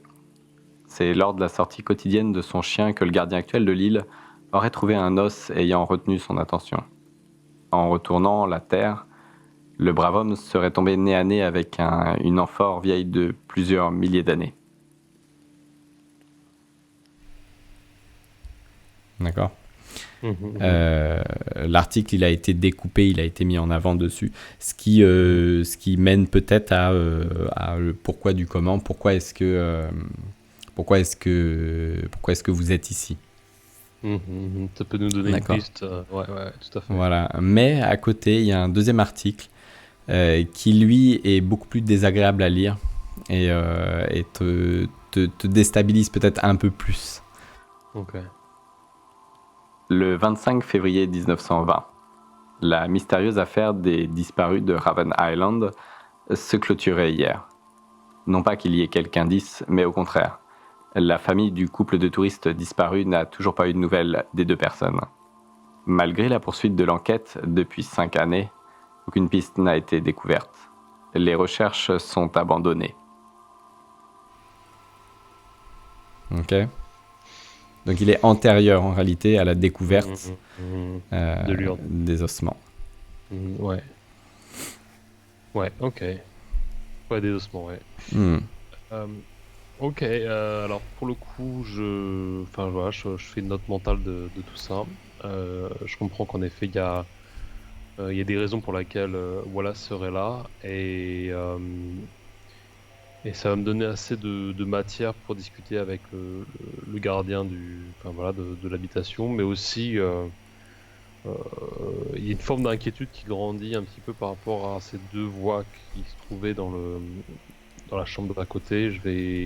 C'est lors de la sortie quotidienne de son chien que le gardien actuel de l'île aurait trouvé un os ayant retenu son attention. En retournant la terre, le brave homme serait tombé nez à nez avec une amphore vieille de plusieurs milliers d'années. D'accord. Mhm. L'article, il a été découpé, il a été mis en avant dessus, ce qui mène peut-être à le pourquoi du comment, pourquoi est-ce que vous êtes ici. Ça peut nous donner une D'accord. piste. Ouais, ouais, tout à fait. Voilà. Mais à côté, il y a un deuxième article qui, lui, est beaucoup plus désagréable à lire et te déstabilise peut-être un peu plus. Ok. Le 25 février 1920, la mystérieuse affaire des disparus de Raven Island se clôturait hier. Non pas qu'il y ait quelque indice, mais au contraire. La famille du couple de touristes disparus n'a toujours pas eu de nouvelles des deux personnes. Malgré la poursuite de l'enquête depuis 5 années, aucune piste n'a été découverte. Les recherches sont abandonnées. Ok. Donc il est antérieur en réalité à la découverte De l'urne. des ossements. Ouais. Ouais, ok. Ouais, des ossements, ouais. Hmm. Euh, ok, alors pour le coup, enfin, voilà, je fais une note mentale de tout ça. Je comprends qu'en effet, il y a des raisons pour lesquelles Wallace serait là, et ça va me donner assez de matière pour discuter avec le gardien enfin, voilà, de l'habitation, mais aussi euh, il y a une forme d'inquiétude qui grandit un petit peu par rapport à ces deux voix qui se trouvaient dans la chambre d'à côté. Enfin,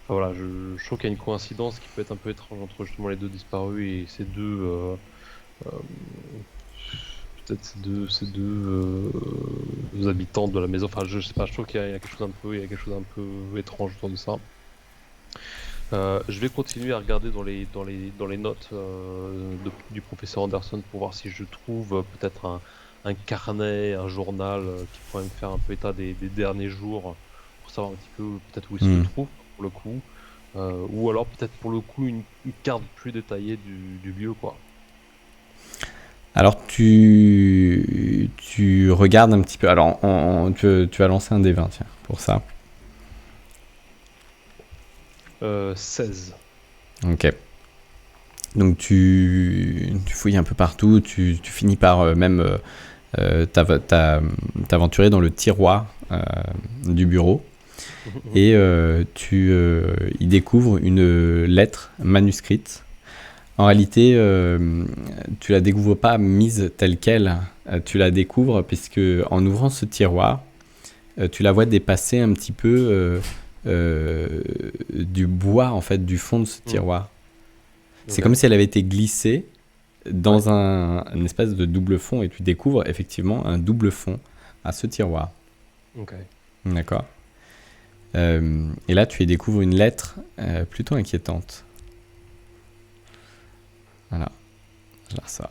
voilà, je trouve qu'il y a une coïncidence qui peut être un peu étrange entre justement les deux disparus et ces deux, euh, peut-être ces deux habitants de la maison. Enfin, je sais pas, je trouve qu'il y a il y a quelque chose un peu étrange autour de ça. Je vais continuer à regarder dans les notes du professeur Anderson pour voir si je trouve peut-être un carnet, un journal qui pourrait me faire un peu état des derniers jours pour savoir un petit peu peut-être où il se Hmm. trouve pour le coup. Ou alors peut-être pour le coup une carte plus détaillée du lieu, quoi. Alors tu regardes un petit peu. Alors tu vas lancer un D20 tiens, pour ça. 16. Ok. Donc tu fouilles un peu partout, tu finis par t'aventurer dans le tiroir du bureau et tu y découvres une lettre manuscrite. En réalité, tu la découvres pas mise telle quelle, tu la découvres puisque en ouvrant ce tiroir, tu la vois dépasser un petit peu du bois en fait du fond de ce tiroir. C'est Ok. comme si elle avait été glissée dans Ouais. un espèce de double fond et tu découvres effectivement un double fond à ce tiroir. Ok. D'accord. Et là, tu y découvres une lettre plutôt inquiétante. Voilà, je la ressors.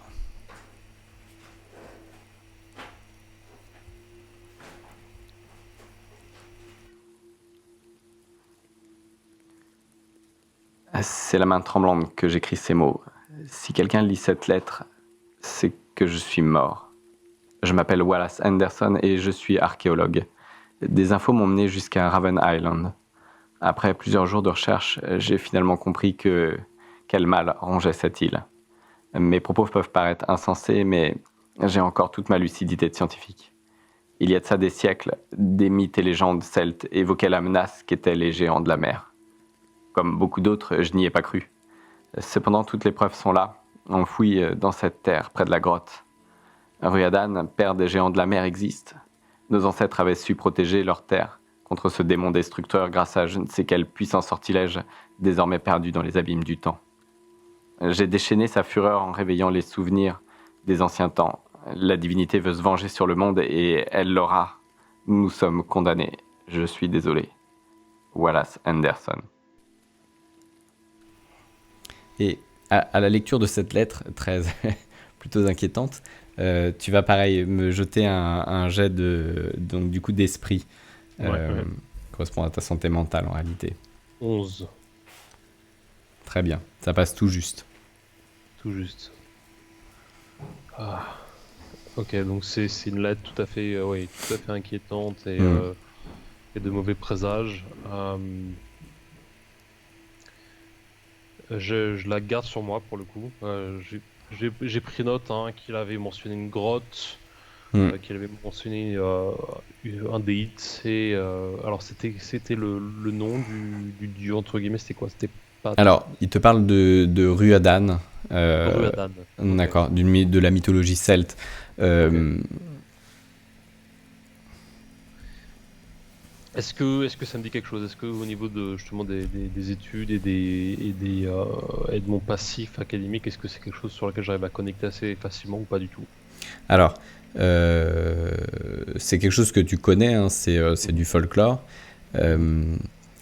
C'est la main tremblante que j'écris ces mots. Si quelqu'un lit cette lettre, c'est que je suis mort. Je m'appelle Wallace Anderson et je suis archéologue. Des infos m'ont mené jusqu'à Raven Island. Après plusieurs jours de recherche, j'ai finalement compris quel mal rongeait cette île. Mes propos peuvent paraître insensés, mais j'ai encore toute ma lucidité de scientifique. Il y a de ça des siècles, des mythes et légendes celtes évoquaient la menace qu'étaient les géants de la mer. Comme beaucoup d'autres, je n'y ai pas cru. Cependant, toutes les preuves sont là. On fouille dans cette terre, près de la grotte. Ruadan, père des géants de la mer, existe. Nos ancêtres avaient su protéger leur terre contre ce démon destructeur grâce à je ne sais quel puissant sortilège désormais perdu dans les abîmes du temps. J'ai déchaîné sa fureur en réveillant les souvenirs des anciens temps. La divinité veut se venger sur le monde et elle l'aura. Nous sommes condamnés. Je suis désolé. Wallace Anderson. Et à la lecture de cette lettre, très plutôt inquiétante, tu vas pareil me jeter un jet donc du coup d'esprit. Ouais. Correspond à ta santé mentale en réalité. 11. Très bien, ça passe tout juste. Tout juste. Ah. Ok, donc c'est une lettre tout à fait, oui, tout à fait inquiétante et de mauvais présages. Je la garde sur moi pour le coup. J'ai pris note hein, qu'il avait mentionné une grotte, Hmm. qu'il avait mentionné un des hits. Et, alors c'était le nom du dieu entre guillemets, c'était quoi? C'était pas Alors, il te parle de Ruadan, euh, Ruadan. Ok, d'accord, de la mythologie celte. ok. Euh, Est-ce que ça me dit quelque chose? Est-ce que au niveau de justement des études et de mon passif académique, est-ce que c'est quelque chose sur lequel j'arrive à connecter assez facilement ou pas du tout? alors, euh, c'est quelque chose que tu connais, hein, c'est du Mhm, folklore. mhm, Euh,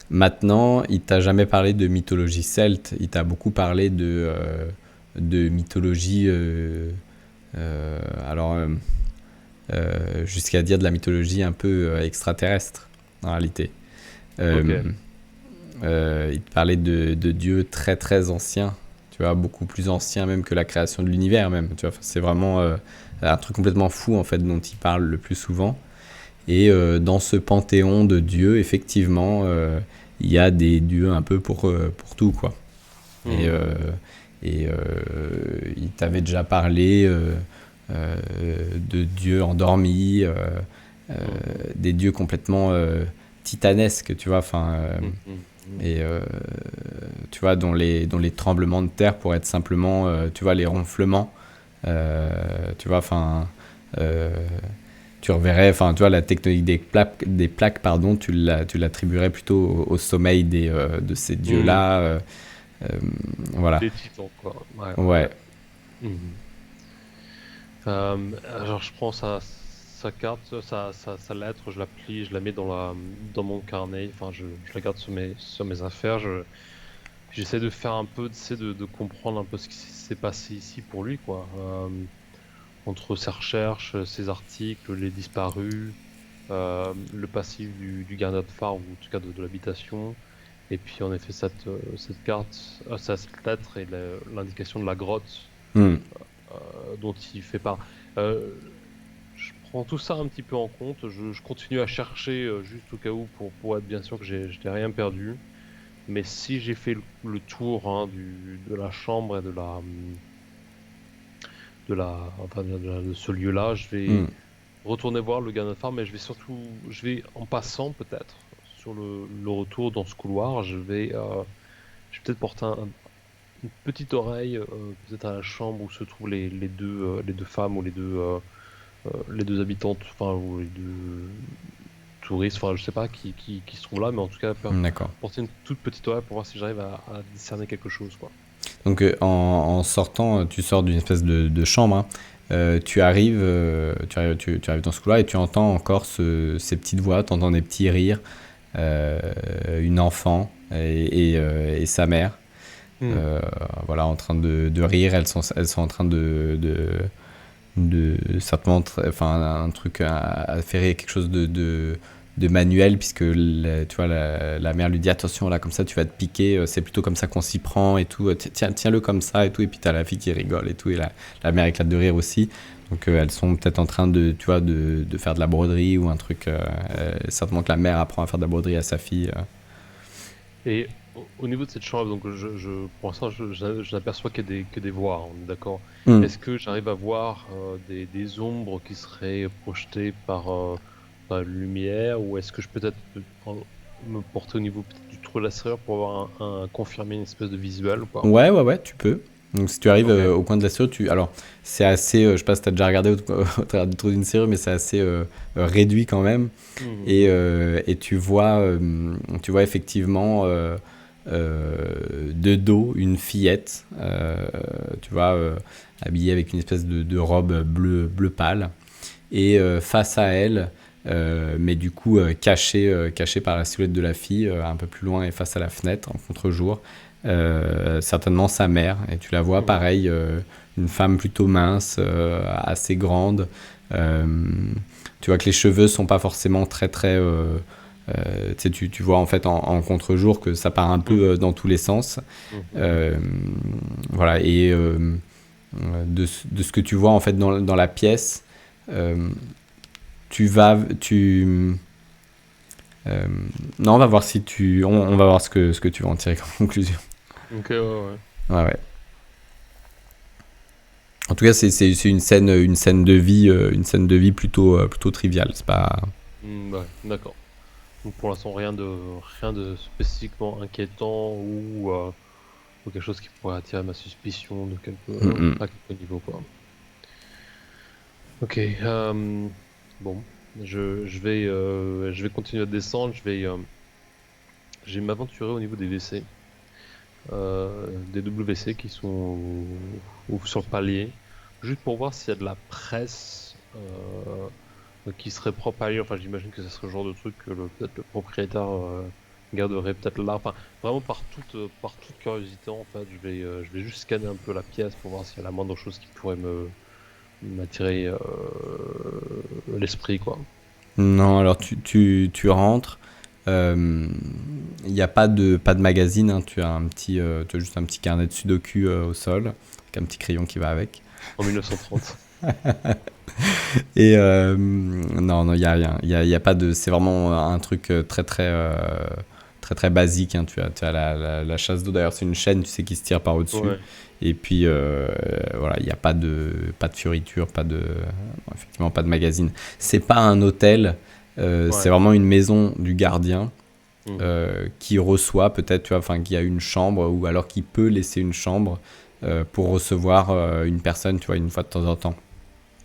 Maintenant, il t'a jamais parlé de mythologie celte, il t'a beaucoup parlé de mythologie, euh, alors jusqu'à dire de la mythologie un peu extraterrestre, en réalité. ok. Euh, il te parlait de dieux très très anciens, tu vois, beaucoup plus anciens même que la création de l'univers même, tu vois. Enfin, c'est vraiment un truc complètement fou en fait dont il parle le plus souvent. Et dans ce panthéon de dieux, effectivement, il y a des dieux un peu pour tout, quoi. Et, Hmm, il t'avait déjà parlé euh, de dieux endormis, euh, mhm, des dieux complètement titanesques, tu vois, enfin, mhm, mhm, et tu vois, dont les tremblements de terre pourraient être simplement, tu vois, les ronflements, tu vois, enfin, euh, tu reverrais, enfin, tu vois, la tectonique des plaques pardon, tu l'attribuerais plutôt au sommeil de ces hmm. dieux-là, euh, voilà. Des titans, quoi. Ouais, ouais, Ouais. ouais. Mhm. Alors je prends sa carte, sa lettre, je la plie, je la mets dans mon carnet, enfin je la garde sur mes affaires, j'essaie de faire un peu, tu sais, de comprendre un peu ce qui s'est passé ici pour lui, quoi. Entre ses recherches, ses articles, les disparus, le passif du gardien de phare, ou en tout cas de l'habitation, et puis en effet cette carte, cette lettre et l'indication de la grotte Hmm. dont il fait part. Euh, je prends tout ça un petit peu en compte. Je continue à chercher juste au cas où pour être bien sûr que je n'ai rien perdu. Mais si j'ai fait le tour hein, de la chambre et enfin, de ce lieu-là, je Hmm. vais retourner voir le gars de phare, mais je vais en passant peut-être sur le retour dans ce couloir, je vais peut-être porter une petite oreille peut-être à la chambre où se trouvent les deux femmes ou les deux habitantes, enfin, ou les deux touristes, enfin, je sais pas qui se trouvent là, mais en tout cas, D'accord. porter une toute petite oreille pour voir si j'arrive à discerner quelque chose, quoi. Donc en sortant, tu sors d'une espèce de chambre, hein. Tu arrives dans ce couloir et tu entends encore ces petites voix, tu entends des petits rires, euh, une enfant et sa mère, Hmm. euh, voilà, en train de rire. Elles sont en train de certainement, enfin, un truc à faire quelque chose de manuel, puisque tu vois, la mère lui dit attention, là, comme ça, tu vas te piquer, c'est plutôt comme ça qu'on s'y prend et tout, tiens-le comme ça et tout, et puis t'as la fille qui rigole et tout, et la mère éclate de rire aussi. Donc elles sont peut-être en train de, tu vois, de faire de la broderie ou un truc. Certainement que la mère apprend à faire de la broderie à sa fille. Et au niveau de cette chambre, donc pour l'instant, je n'aperçois que des voix, hein, on est d'accord. Hmm. Est-ce que j'arrive à voir des ombres qui seraient projetées par la lumière, ou est-ce que je peux peut-être me porter au niveau peut-être du trou de la serrure pour avoir confirmer une espèce de visuel ou pas? Ouais, ouais, ouais, tu peux. Donc si tu arrives Ok. au coin de la serrure, alors c'est assez, je sais pas si t'as déjà regardé au travers du trou d'une serrure, mais c'est assez réduit quand même. Mhm, Et tu vois effectivement de dos une fillette, tu vois, habillée avec une espèce de robe bleu pâle. Et face à elle, mais du coup cachée par la silhouette de la fille, un peu plus loin et face à la fenêtre, en contre-jour, certainement sa mère. Et tu la vois mhm, pareil, une femme plutôt mince, assez grande. Euh, Tu vois que les cheveux sont pas forcément très très. Tu sais, tu vois en fait en contre-jour que ça part un peu mhm, dans tous les sens. mhm, Euh, voilà, et de ce que tu vois en fait dans la pièce, euh, tu vas. Euh, non, on va voir si tu. On va voir ce que tu vas en tirer comme conclusion. Ok, ouais. Ouais, ouais. En tout cas, c'est une scène de vie plutôt triviale. C'est pas. Ouais, d'accord. Donc pour l'instant, rien de spécifiquement inquiétant ou quelque chose qui pourrait attirer ma suspicion Mm, à quelque niveau, quoi. Ok, bon, je vais continuer à descendre, je vais m'aventurer au niveau des WC, des WC qui sont sur le palier, juste pour voir s'il y a de la presse qui serait propre à lui. Enfin, j'imagine que ce serait le genre de truc que peut-être le propriétaire garderait peut-être là. Enfin, vraiment par toute curiosité, en fait, je vais juste scanner un peu la pièce pour voir s'il y a la moindre chose qui pourrait m'attirer l'esprit, quoi. Non, alors tu rentres. Il n'y a pas de magazine, hein. Tu as juste un petit carnet de sudoku au sol, avec un petit crayon qui va avec. En 1930. Et non, non, il n'y a rien. Il y a pas de. C'est vraiment un truc très basique, hein. Tu as la chasse d'eau, d'ailleurs, c'est une chaîne, tu sais, qui se tire par au-dessus. Ouais, Et puis, voilà, il n'y a pas de fioriture, effectivement, pas de magazine. C'est pas un hôtel, c'est ouais. vraiment une maison du gardien Mhm. qui reçoit peut-être, tu vois, enfin, qui a une chambre ou alors qui peut laisser une chambre pour recevoir une personne, tu vois, une fois de temps en temps.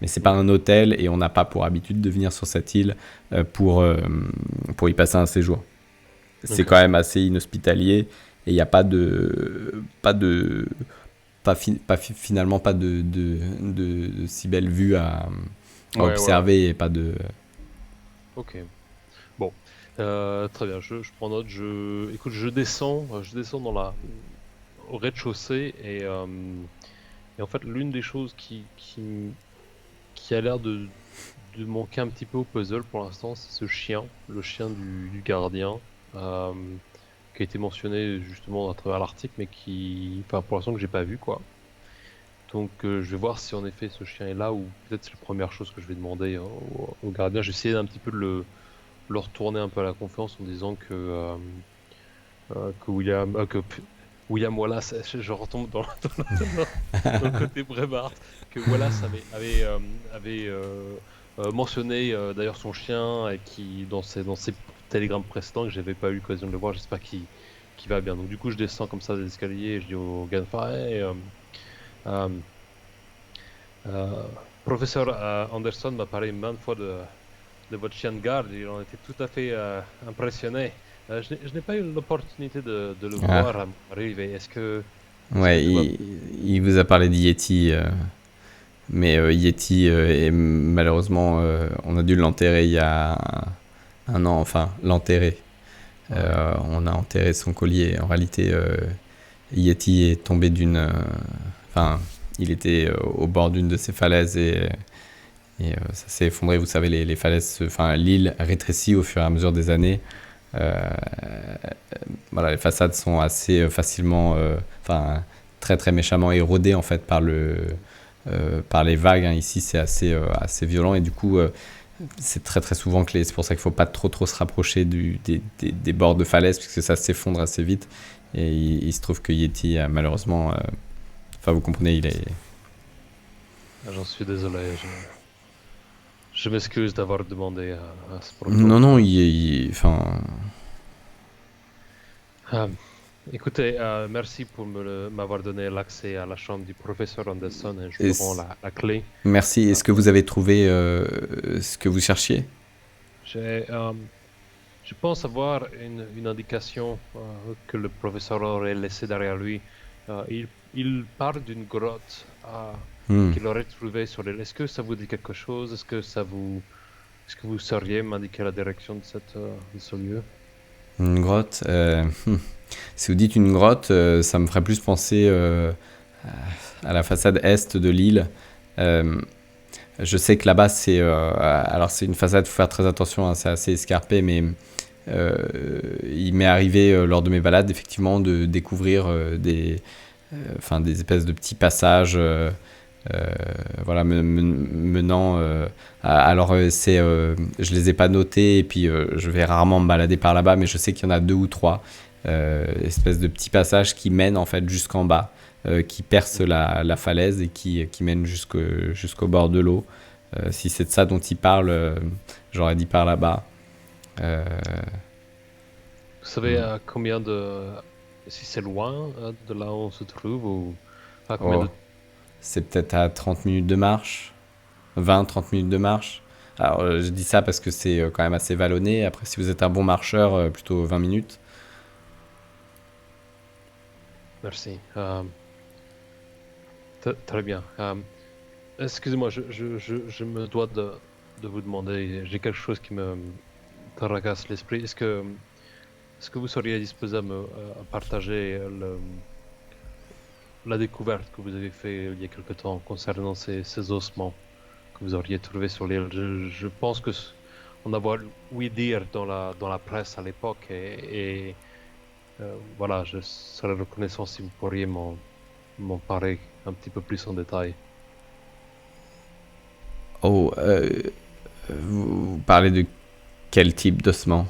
Mais c'est pas Ok, un hôtel et on n'a pas pour habitude de venir sur cette île pour y passer un séjour. C'est ok, quand même assez inhospitalier et il n'y a finalement pas de si belle vue à ouais. observer et pas de. Ok. Bon, très bien. Je prends note. Écoute, je descends au rez-de-chaussée et en fait, l'une des choses qui a l'air de manquer un petit peu au puzzle pour l'instant, c'est ce chien, le chien du gardien, euh, qui a été mentionné justement à travers l'article, mais enfin, pour l'instant que j'ai pas vu, quoi. Donc, je vais voir si en effet ce chien est là ou peut-être c'est la première chose que je vais demander au gardien. J'ai essayé un petit peu de le retourner un peu à la confiance en disant William Wallace, je retombe dans le côté Brevard, que Wallace avait mentionné d'ailleurs son chien et qui dans ses télégrammes précédents que j'avais pas eu l'occasion de le voir, j'espère qu'il va bien. Donc du coup je descends comme ça des escaliers et je dis au gars, hey, euh, euh, professeur Anderson m'a parlé maintes fois de votre chien de garde, il en était tout à fait impressionné. Je n'ai pas eu l'opportunité de le Ah, voir arriver. Est-ce que ouais, tout va bien? il vous a parlé de Yeti, mais Yeti, est malheureusement, on a dû l'enterrer il y a un an, enfin, l'enterrer. Ouais. On a enterré son collier. En réalité, Yeti est tombé enfin, il était au bord d'une de ces falaises et ça s'est effondré. Vous savez, les falaises, enfin, l'île rétrécit au fur et à mesure des années. Euh, voilà, les façades sont assez facilement, enfin, très méchamment érodées en fait par les vagues, hein. Ici, c'est assez violent et du coup, c'est très souvent clé. C'est pour ça qu'il ne faut pas trop se rapprocher des bords de falaise puisque ça s'effondre assez vite. Et il se trouve que Yeti, malheureusement, enfin, vous comprenez, il est. J'en suis désolé. Je m'excuse d'avoir demandé à ce propos. Non, non, enfin, Ah, écoutez, merci pour m'avoir donné l'accès à la chambre du professeur Anderson et je vous rends est-ce- la clé. merci. Euh, Est-ce que vous avez trouvé ce que vous cherchiez? j'ai, euh, je pense avoir une indication que le professeur aurait laissée derrière lui. Il parle d'une grotte Hmm. qu'il aurait trouvée sur l'île. Est-ce que ça vous dit quelque chose? Est-ce que vous sauriez m'indiquer la direction de ce lieu? Une grotte. Si vous dites une grotte, ça me ferait plus penser à la façade est de l'île. Euh, je sais que là-bas, alors c'est une façade, faut faire très attention, hein, c'est assez escarpé, mais euh, il m'est arrivé lors de mes balades, effectivement, de découvrir enfin, des espèces de petits passages, euh, voilà, menant. Alors, je les ai pas notés, et puis je vais rarement me balader par là-bas, mais je sais qu'il y en a deux ou trois. espèce de petit passage qui mène en fait jusqu'en bas, qui perce la falaise et qui mène jusqu'au bord de l'eau. Si c'est de ça dont il parle, j'aurais dit par là-bas. Euh, Vous savez à combien de... Si c'est loin de là où on se trouve ou à combien de... C'est peut-être à 30 minutes de marche, 20-30 minutes de marche. Alors je dis ça parce que c'est quand même assez vallonné. Après, si vous êtes un bon marcheur, plutôt 20 minutes. Merci. Très bien. Excusez-moi, je me dois de vous demander, j'ai quelque chose qui me tracasse l'esprit. Est-ce que vous seriez disposé à partager la découverte que vous avez faite il y a quelque temps concernant ces ossements que vous auriez trouvés sur l'île? Je pense que on a ouï dire dans la presse à l'époque et voilà, je serais reconnaissant si vous pourriez m'en parler un petit peu plus en détail. Oh, vous parlez de quel type d'ossement?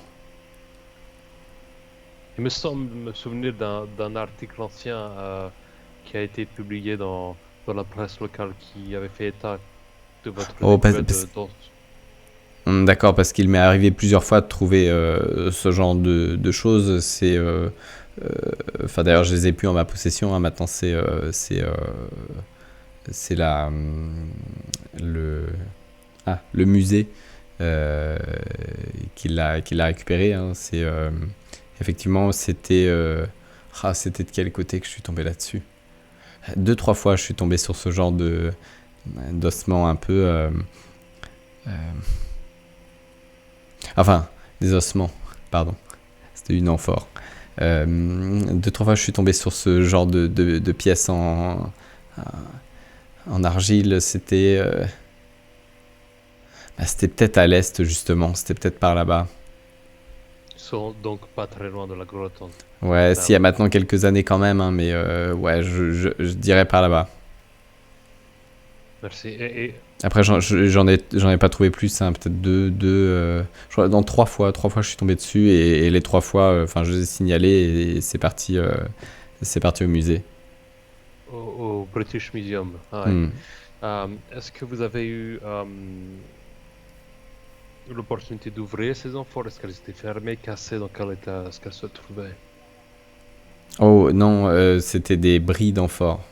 Il me semble me souvenir d'un article ancien qui a été publié dans la presse locale qui avait fait état de votre découverte d'os. D'accord, parce qu'il m'est arrivé plusieurs fois de trouver ce genre de choses. Enfin, d'ailleurs, je les ai plus en ma possession, hein. Maintenant, c'est le musée qui l'a récupéré, hein. Effectivement, c'était de quel côté que je suis tombé là-dessus? 2-3 fois, je suis tombé sur ce genre d'ossement un peu. Enfin, des ossements, pardon. C'était une amphore. 2-3 fois, je suis tombé sur ce genre de pièces en argile. C'était peut-être à l'est, justement. C'était peut-être par là-bas. Ils sont donc pas très loin de la grotte. Ouais, s'il y a maintenant quelques années quand même, hein, mais ouais, je dirais par là-bas. Merci. Après, j'en ai pas trouvé plus, hein, peut-être je crois, dans 3 fois, je suis tombé dessus et les 3 fois, enfin, je les ai signalés et c'est parti au musée. Au British Museum. Ah, ouais. Hmm. Est-ce que vous avez eu l'opportunité d'ouvrir ces amphores? Est-ce qu'elles étaient fermées, cassées? Dans quel état est-ce qu'elles se trouvaient? Oh non, c'était des bris d'amphores.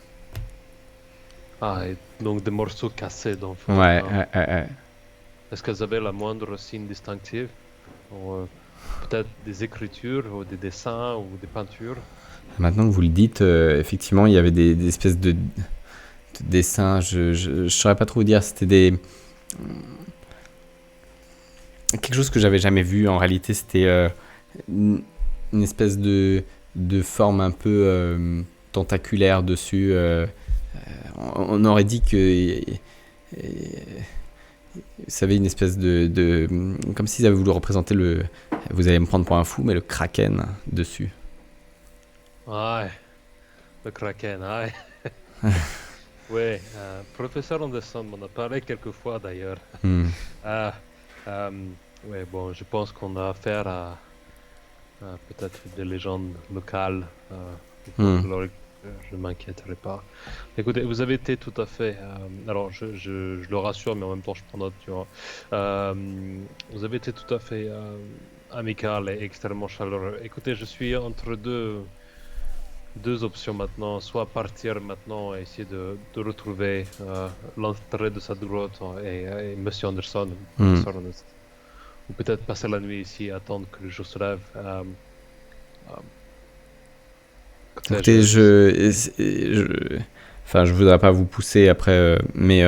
Ah, et donc des morceaux cassés d'amphores. Ouais, hein. ouais. Est-ce qu'elles avaient la moindre signe distinctif? Ou, peut-être des écritures ou des dessins ou des peintures? Maintenant que vous le dites, effectivement, il y avait des espèces de dessins. Je saurais pas trop vous dire. C'était quelque chose que j'avais jamais vu. En réalité, c'était une espèce de forme un peu tentaculaire dessus. On aurait dit que ça avait une espèce comme s'ils avaient voulu représenter vous allez me prendre pour un fou, mais le kraken dessus. Ouais, le kraken, ouais. Ouais, professeur Anderson m'en a parlé quelques fois d'ailleurs. Ouais, bon, je pense qu'on a affaire à peut-être des légendes locales. Je ne m'inquiéterai pas. Écoutez, vous avez été tout à fait... alors, je le rassure, mais en même temps, je prends note, tu vois. Vous avez été tout à fait amical et extrêmement chaleureux. Écoutez, je suis entre deux options maintenant. Soit partir maintenant et essayer de retrouver l'entrée de cette grotte et Monsieur Anderson, professeur Anderson. Ou peut-être passer la nuit ici et attendre que le jour se lève. Écoutez, enfin, je voudrais pas vous pousser après, mais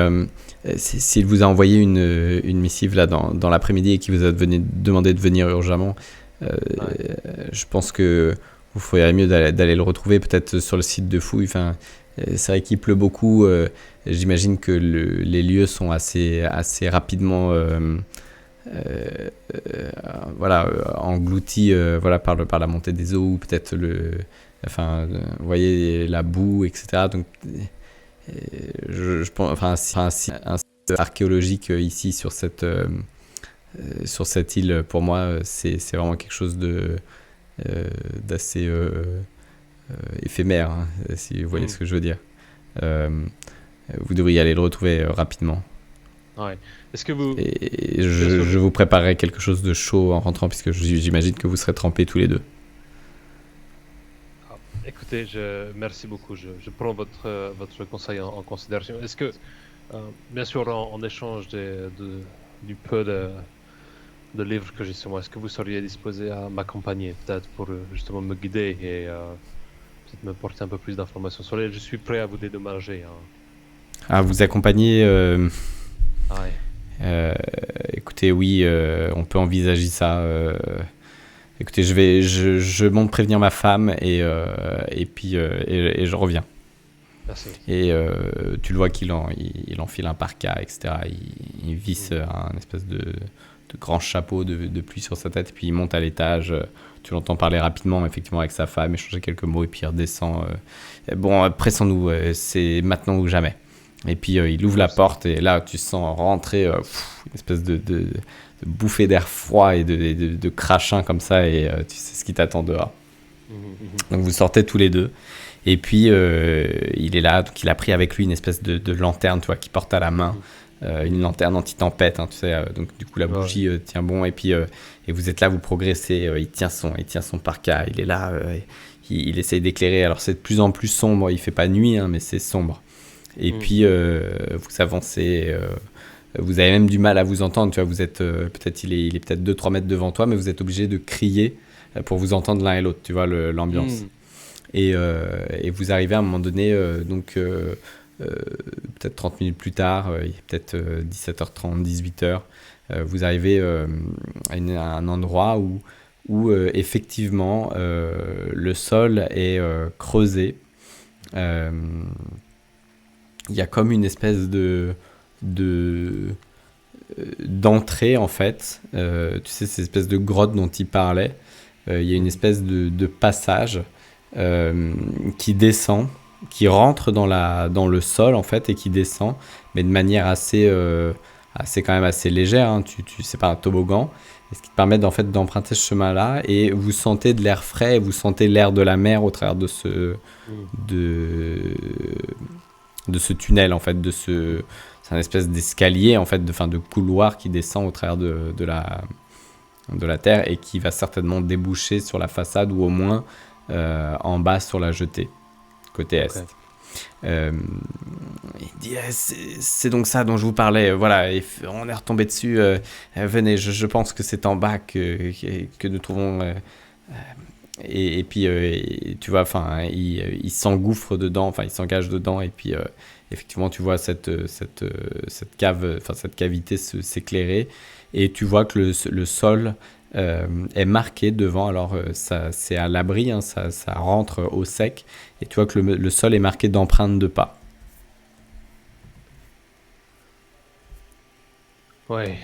s'il vous a envoyé une missive là dans l'après-midi et qu'il vous a demandé de venir urgemment, je pense que vous feriez mieux d'aller le retrouver peut-être sur le site de fouille. Enfin, c'est vrai qu'il pleut beaucoup. J'imagine que les lieux sont assez rapidement voilà, engloutis voilà, par la montée des eaux ou peut-être vous voyez la boue, etc. Donc, je pense, enfin, un site archéologique ici sur cette île, pour moi, c'est vraiment quelque chose d'assez éphémère, hein, si vous voyez ce que je veux dire. Vous devriez aller le retrouver rapidement. Ouais. Est-ce que vous... Et je vous préparerai quelque chose de chaud en rentrant, puisque j'imagine que vous serez trempés tous les deux. Écoutez, merci beaucoup. Je prends votre conseil en considération. Est-ce que, bien sûr, en échange du peu de livres que j'ai sur moi, est-ce que vous seriez disposé à m'accompagner, peut-être pour justement me guider et peut-être me porter un peu plus d'informations sur les... Je suis prêt à vous dédommager. Hein. Ah, vous accompagner Ouais. Écoutez, oui, on peut envisager ça. Écoutez, je monte prévenir ma femme et puis je reviens. Merci. Et tu le vois qu'il enfile un parka, etc. Il visse un espèce de grand chapeau de pluie sur sa tête, et puis il monte à l'étage. Tu l'entends parler rapidement, effectivement, avec sa femme, échanger quelques mots, et puis il redescend. Bon, pressons-nous, c'est maintenant ou jamais. Et puis il ouvre la porte, et là, tu sens rentrer une espèce de bouffée d'air froid et de crachin comme ça, et tu sais ce qui t'attend dehors. Donc vous sortez tous les deux. Et puis, il est là, donc il a pris avec lui une espèce de lanterne, tu vois, qu'il porte à la main. Une lanterne anti-tempête, hein, tu sais. Donc, du coup, la bougie tient bon. Et puis, et vous êtes là, vous progressez. Il tient son parka. Il est là. Il essaye d'éclairer. Alors, c'est de plus en plus sombre. Il fait pas nuit, hein, mais c'est sombre. Et puis, vous avancez. Vous avez même du mal à vous entendre. Tu vois, vous êtes peut-être, il est peut-être 2-3 mètres devant toi, mais vous êtes obligé de crier pour vous entendre l'un et l'autre. Tu vois, l'ambiance. Et vous arrivez à un moment donné, peut-être 30 minutes plus tard, il est peut-être 17h30, 18h, vous arrivez à un endroit où effectivement le sol est creusé. Il y a comme une espèce d'entrée en fait. Tu sais, cette espèce de grotte dont il parlait. Il y a une espèce de passage qui descend, qui rentre dans le sol en fait, et qui descend, mais de manière assez quand même assez légère, hein. C'est pas un toboggan, et ce qui te permet en fait d'emprunter ce chemin-là, et vous sentez de l'air frais, et vous sentez l'air de la mer au travers de ce tunnel en fait, c'est un espèce d'escalier en fait, de couloir qui descend au travers de la terre, et qui va certainement déboucher sur la façade, ou au moins en bas sur la jetée, côté est. Il dit c'est donc ça dont je vous parlais, voilà, et on est retombé dessus, venez, je pense que c'est en bas que nous trouvons, et puis tu vois, enfin, il s'engouffre dedans, enfin il s'engage dedans, et puis effectivement tu vois cette cave, enfin cette cavité s'éclairer, et tu vois que le sol est marqué devant. Alors ça, c'est à l'abri, hein, ça rentre au sec, et tu vois que le sol est marqué d'empreintes de pas. Ouais,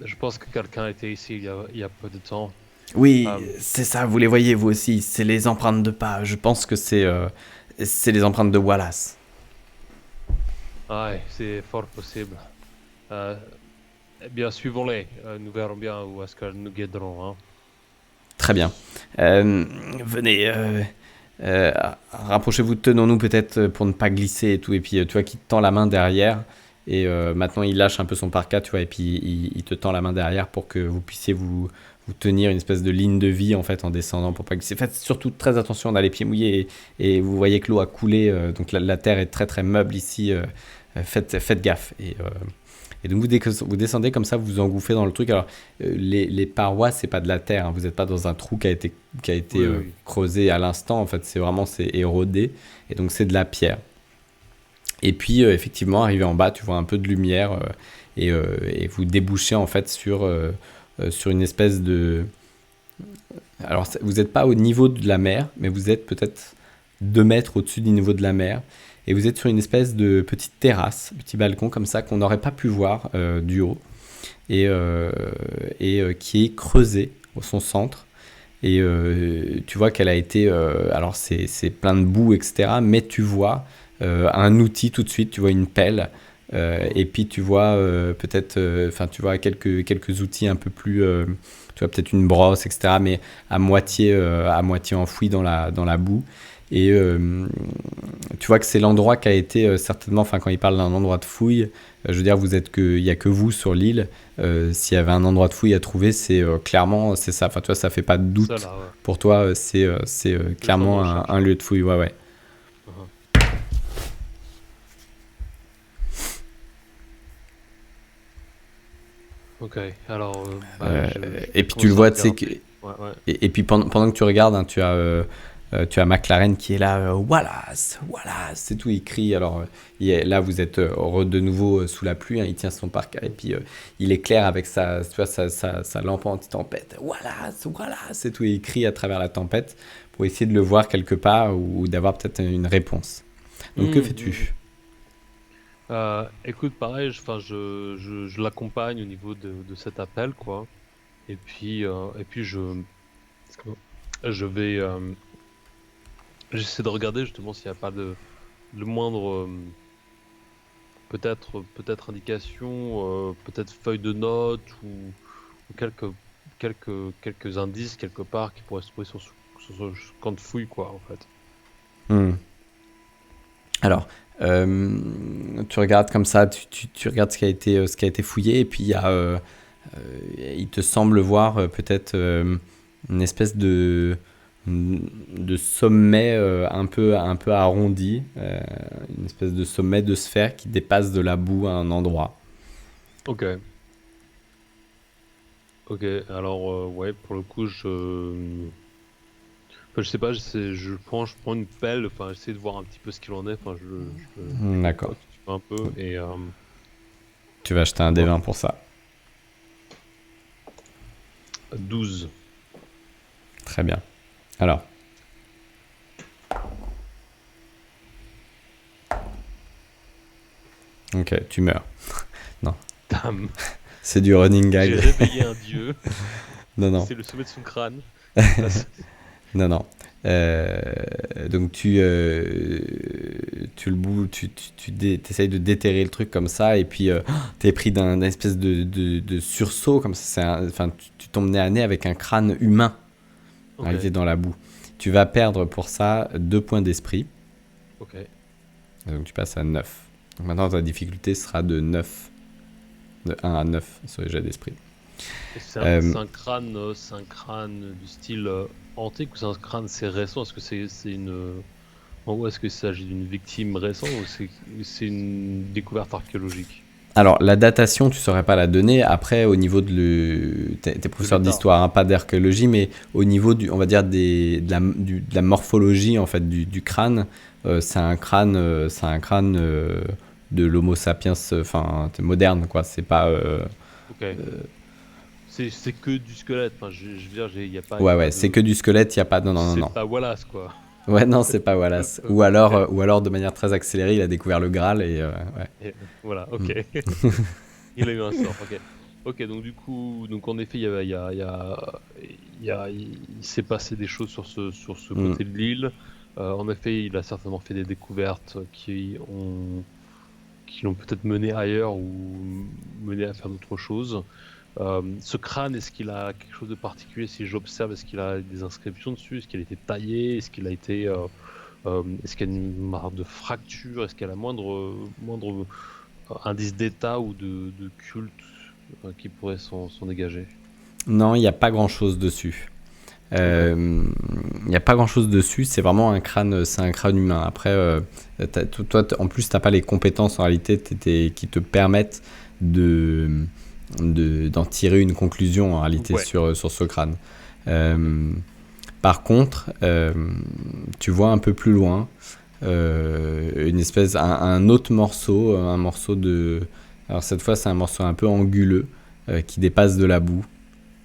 je pense que quelqu'un était ici il y a peu de temps. Oui, c'est ça, vous les voyez vous aussi, c'est les empreintes de pas. Je pense que c'est les empreintes de Wallace. Ouais, c'est fort possible. Eh bien, suivons-les. Nous verrons bien où est-ce qu'elles nous guideront. Hein. Très bien. Venez, rapprochez-vous, tenons-nous peut-être pour ne pas glisser et tout. Et puis, tu vois qu'il te tend la main derrière. Et maintenant, il lâche un peu son parka, tu vois. Et puis, il te tend la main derrière pour que vous puissiez vous tenir une espèce de ligne de vie, en fait, en descendant pour pas glisser. Faites surtout très attention, on a les pieds mouillés. Et vous voyez que l'eau a coulé. Donc, la terre est très, très meuble ici. Faites gaffe. Et donc vous descendez comme ça, vous vous engouffrez dans le truc. Alors les parois, c'est pas de la terre, hein. Vous n'êtes pas dans un trou qui a été Oui. creusé à l'instant. En fait, c'est érodé, et donc c'est de la pierre. Et puis effectivement, arrivé en bas, tu vois un peu de lumière, et vous débouchez en fait sur une espèce de. Alors vous n'êtes pas au niveau de la mer, mais vous êtes peut-être 2 mètres au-dessus du niveau de la mer. Et vous êtes sur une espèce de petite terrasse, petit balcon comme ça, qu'on n'aurait pas pu voir du haut, et qui est creusée au son centre. Et tu vois qu'elle a été... alors c'est plein de boue, etc. Mais tu vois un outil tout de suite, tu vois une pelle Et puis tu vois peut-être, enfin tu vois quelques outils un peu plus, tu vois peut-être une brosse, etc. Mais à moitié enfoui dans la boue. Et tu vois que c'est l'endroit qui a été certainement, enfin quand il parle d'un endroit de fouille, je veux dire il y a que vous sur l'île. S'il y avait un endroit de fouille à trouver, c'est clairement c'est ça. Enfin tu vois, ça fait pas de Ça doute là, ouais. pour toi. C'est Le centre de clairement recherche. un lieu de fouille. Ouais ouais. Mhm. Ok, alors Et puis tu le commence à vois, tu sais que regarder. Ouais, ouais. et puis pendant que tu regardes, hein, tu as McLaren qui est là, Wallace, Wallace, c'est tout, il crie. Alors là, vous êtes de nouveau sous la pluie, hein, il tient son parc et puis il éclaire avec tu vois, sa lampe anti-tempête. Wallace, Wallace, c'est tout, il crie à travers la tempête pour essayer de le voir quelque part ou d'avoir peut-être une réponse. Donc que Mhm. fais-tu? Écoute, pareil, je l'accompagne au niveau de cet appel, quoi. Et puis je vais, j'essaie de regarder justement s'il n'y a pas le moindre, peut-être indication, peut-être feuille de notes ou quelques indices quelque part qui pourraient se trouver sur ce camp de fouille, quoi, en fait. Hmm. Alors, tu regardes comme ça, tu regardes ce qui a été fouillé, et puis il te semble voir peut-être une espèce de sommet un peu arrondi, une espèce de sommet de sphère qui dépasse de la boue à un endroit. Ok. Ok, alors ouais, pour le coup, enfin, je sais pas, je prends une pelle, enfin, j'essaie de voir un petit peu ce qu'il en est, enfin, je D'accord. tapote, tu vois, un peu, et Tu vas acheter un ouais, D20 pour ça. 12. Très bien. Alors, ok, tu meurs. Non, Dame, c'est du running j'ai gag. réveillé un dieu, Non, non. c'est le sommet de son crâne, qui passe. Non, non. Donc tu essayes de déterrer le truc comme ça et puis t'es pris d'un espèce de sursaut comme ça. Enfin, tu tombes nez à nez avec un crâne humain en Ok, réalité dans la boue. Tu vas perdre pour ça 2 points d'esprit. ok. Donc tu passes à 9. Donc maintenant ta difficulté sera de 9, de 1 à 9 sur les jets d'esprit. Et Euh, c'est un crâne du style antique ou c'est un crâne c'est récent? Est-ce que c'est en gros, est-ce qu'il s'agit d'une victime récente ou c'est une découverte archéologique Alors, la datation, tu ne saurais pas la donner. Après, au niveau t'es de professeur l'état? d'histoire, hein, pas d'archéologie, mais au niveau on va dire de la morphologie en fait du crâne, c'est un crâne de l'Homo sapiens, enfin moderne quoi. C'est pas, Ok. C'est que du squelette. Enfin, je veux dire, il y ouais a pas ouais, c'est que de. du squelette. Il y a pas, non non non C'est non. pas Wallace, quoi. Ouais non, c'est pas Wallace. Ok. Ou alors de manière très accélérée, il a découvert le Graal et ouais. Voilà, ok. Mm. Il a eu un sort, ok. Ok, donc du coup, donc en effet, il s'est passé des choses sur ce Mm. côté de l'île. En effet, il a certainement fait des découvertes qui l'ont peut-être mené ailleurs ou mené à faire d'autres choses. Ce crâne, est-ce qu'il a quelque chose de particulier? Si j'observe, est-ce qu'il a des inscriptions dessus? Est-ce qu'il a été taillé? Est-ce qu'il y a une marque de fracture? Est-ce qu'il y a la moindre indice d'état ou de culte qui pourrait s'en dégager? Non, il n'y a pas grand-chose dessus. Ok. Il n'y a pas grand chose dessus, c'est vraiment c'est un crâne humain. Après, toi, en plus, tu n'as pas les compétences en réalité qui te permettent de, d'en tirer une conclusion en réalité Ouais. sur ce crâne. Ok. Euh, Par contre, tu vois un peu plus loin un autre morceau, un morceau de. Alors cette fois, c'est un morceau un peu anguleux qui dépasse de la boue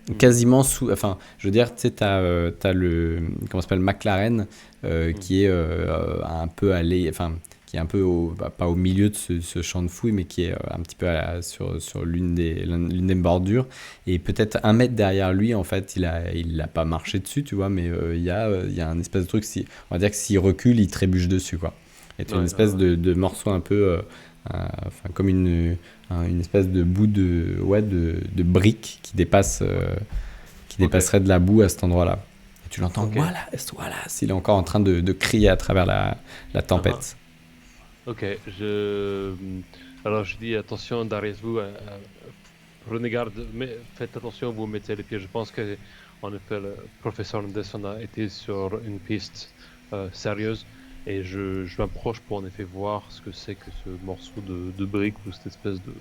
Mhm. quasiment sous. Enfin, je veux dire, tu sais, t'as le. Comment ça s'appelle McLaren Mhm. qui est un peu allé. Enfin, qui est un peu pas au milieu de ce champ de fouille, mais qui est un petit peu sur l'une des bordures. Et peut-être 1 mètre derrière lui, en fait, il a pas marché dessus, tu vois, mais il y a un espèce de truc. On va dire que s'il recule, il trébuche dessus, quoi. Et tu as Ouais, une espèce de morceau un peu, enfin, comme une espèce de bout de brique qui dépasse, qui Ok. dépasserait de la boue à cet endroit-là. Et tu l'entends, Ok. Wallace, il est encore en train de crier à travers la Ah, tempête. ok, alors je dis attention derrière vous, prenez garde, mais faites attention, vous mettez les pieds. Je pense que en effet, le professeur Anderson a été sur une piste sérieuse et je m'approche pour en effet voir ce que c'est que ce morceau de brique ou cette espèce de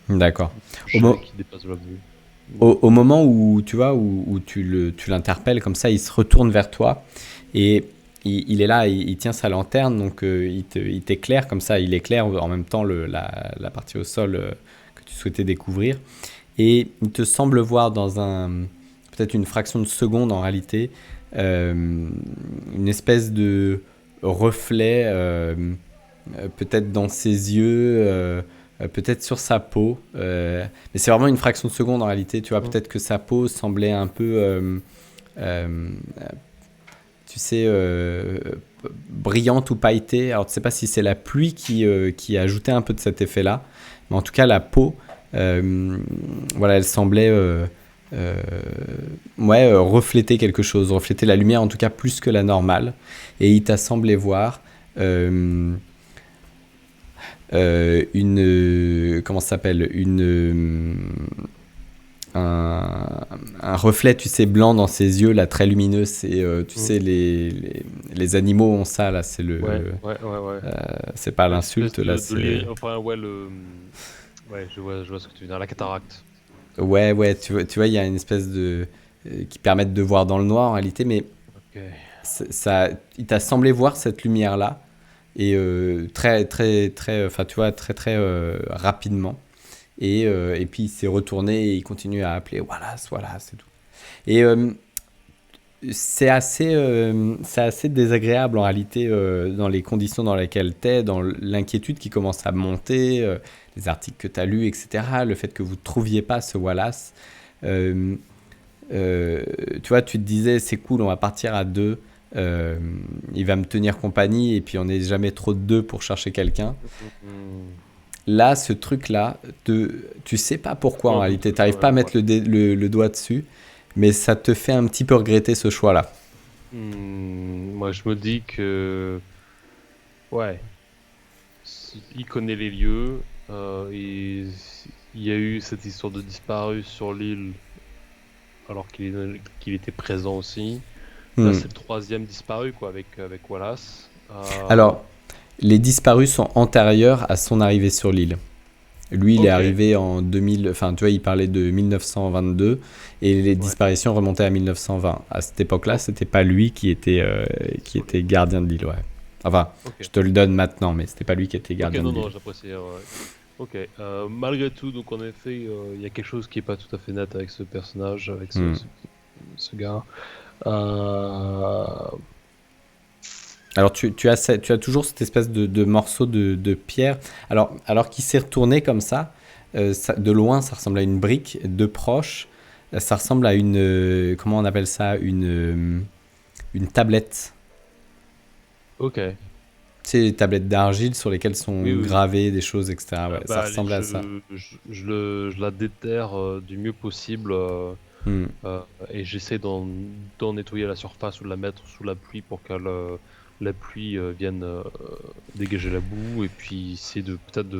D'accord. Au, jet mo- qui dépasse de la vue. au moment où tu vois, où tu l'interpelles comme ça, il se retourne vers toi et il est là, il tient sa lanterne, donc il t'éclaire comme ça, il éclaire en même temps la partie au sol que tu souhaitais découvrir. Et il te semble voir peut-être une fraction de seconde en réalité, une espèce de reflet, peut-être dans ses yeux, peut-être sur sa peau. Mais c'est vraiment une fraction de seconde en réalité. Tu vois, Mm. peut-être que sa peau semblait un peu, euh, tu sais, brillante ou pailletée. Alors, tu sais pas si c'est la pluie qui a ajouté un peu de cet effet-là. Mais en tout cas, la peau, voilà, elle semblait euh, ouais, refléter quelque chose, refléter la lumière en tout cas plus que la normale. Et il t'a semblé voir euh, comment ça s'appelle, un reflet, tu sais, blanc dans ses yeux, là, très lumineux. C'est, tu Mm. sais, les animaux ont ça, là, Ouais, ouais, ouais, ouais. c'est pas Une espèce l'insulte, là, c'est... enfin ouais ouais, je vois ce que tu veux dire, la cataracte. Ouais, ouais, tu vois, il y a une espèce de... qui permettent de voir dans le noir, en réalité, mais Ok. ça, il t'a semblé voir cette lumière-là, et très, très, très, enfin, tu vois, très, très rapidement. Et puis il s'est retourné et il continue à appeler Wallace, Wallace, c'est tout. Et c'est assez désagréable en réalité dans les conditions dans lesquelles t'es, dans l'inquiétude qui commence à monter, les articles que tu as lus, etc. Le fait que vous ne trouviez pas ce Wallace. Euh, Tu vois, tu te disais, c'est cool, on va partir à deux. euh, il va me tenir compagnie et puis on n'est jamais trop de deux pour chercher quelqu'un. Hmm. Là, ce truc-là, tu sais pas pourquoi en Un réalité, doute tu quand n'arrives pas à même, ouais. mettre le doigt dessus, mais ça te fait un petit peu regretter ce choix-là. Moi, je me dis que, ouais, il connaît les lieux, et il y a eu cette histoire de disparu sur l'île alors qu'il était présent aussi. Là, Hmm. c'est le troisième disparu, quoi, avec Wallace. Alors, les disparus sont antérieurs à son arrivée sur l'île. Lui, il est Ok, arrivé en 2000, enfin, tu vois, il parlait de 1922 et les ouais, disparitions remontaient à 1920. À cette époque-là, oh, c'était pas lui qui sur était l'île. gardien de l'île, ouais. Enfin, Ok, je te le donne maintenant, mais c'était pas lui qui était ok, gardien de non, non, l'île. j'apprécie, ouais. Ok, malgré tout, donc en effet, il y a quelque chose qui est pas tout à fait net avec ce personnage, avec Hmm. ce gars. Euh, Alors tu as toujours cette espèce de morceau de pierre. Alors qu'il s'est retourné comme ça, de loin ça ressemble à une brique, de proche ça ressemble à comment on appelle ça, une tablette. ok, Tu sais, les tablettes d'argile sur lesquelles oui, sont oui, oui. gravées des choses, etc. Ouais, ça Allez, ressemble à ça. je la déterre du mieux possible, Hmm. et j'essaie d'en nettoyer la surface ou de la mettre sous la pluie pour que la pluie vienne dégager la boue et puis essayer de peut-être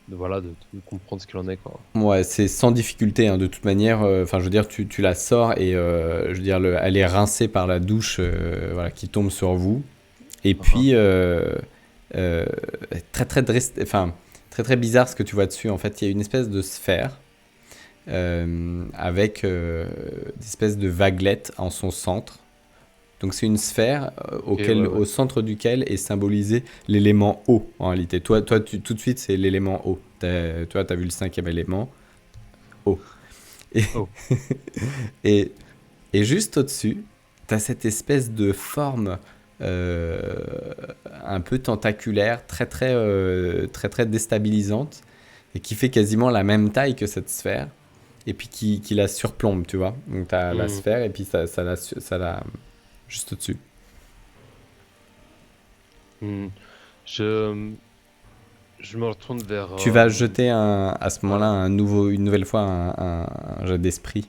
voilà, de comprendre ce qu'il en est, quoi. Ouais, c'est sans difficulté, hein, de toute manière. Enfin, je veux dire, tu la sors et je veux dire, elle est rincée par la douche, voilà, qui tombe sur vous. Et Ah, puis, euh, très, très, enfin, très, très bizarre ce que tu vois dessus. En fait, il y a une espèce de sphère avec des espèces de vaguelettes en son centre. Donc, c'est une sphère ok, ouais, ouais. au centre duquel est symbolisé l'élément eau, en réalité. Toi tout de suite, c'est l'élément eau. Toi, tu as vu le cinquième élément, eau. Et, Oh, et, et juste au-dessus, tu as cette espèce de forme euh, un peu tentaculaire, très très déstabilisante, et qui fait quasiment la même taille que cette sphère, et puis qui la surplombe, tu vois. Donc tu as la hmm. sphère, et puis ça la juste au-dessus. Hmm. Je, je me retourne vers. Tu vas jeter à ce moment-là une nouvelle fois un jet d'esprit.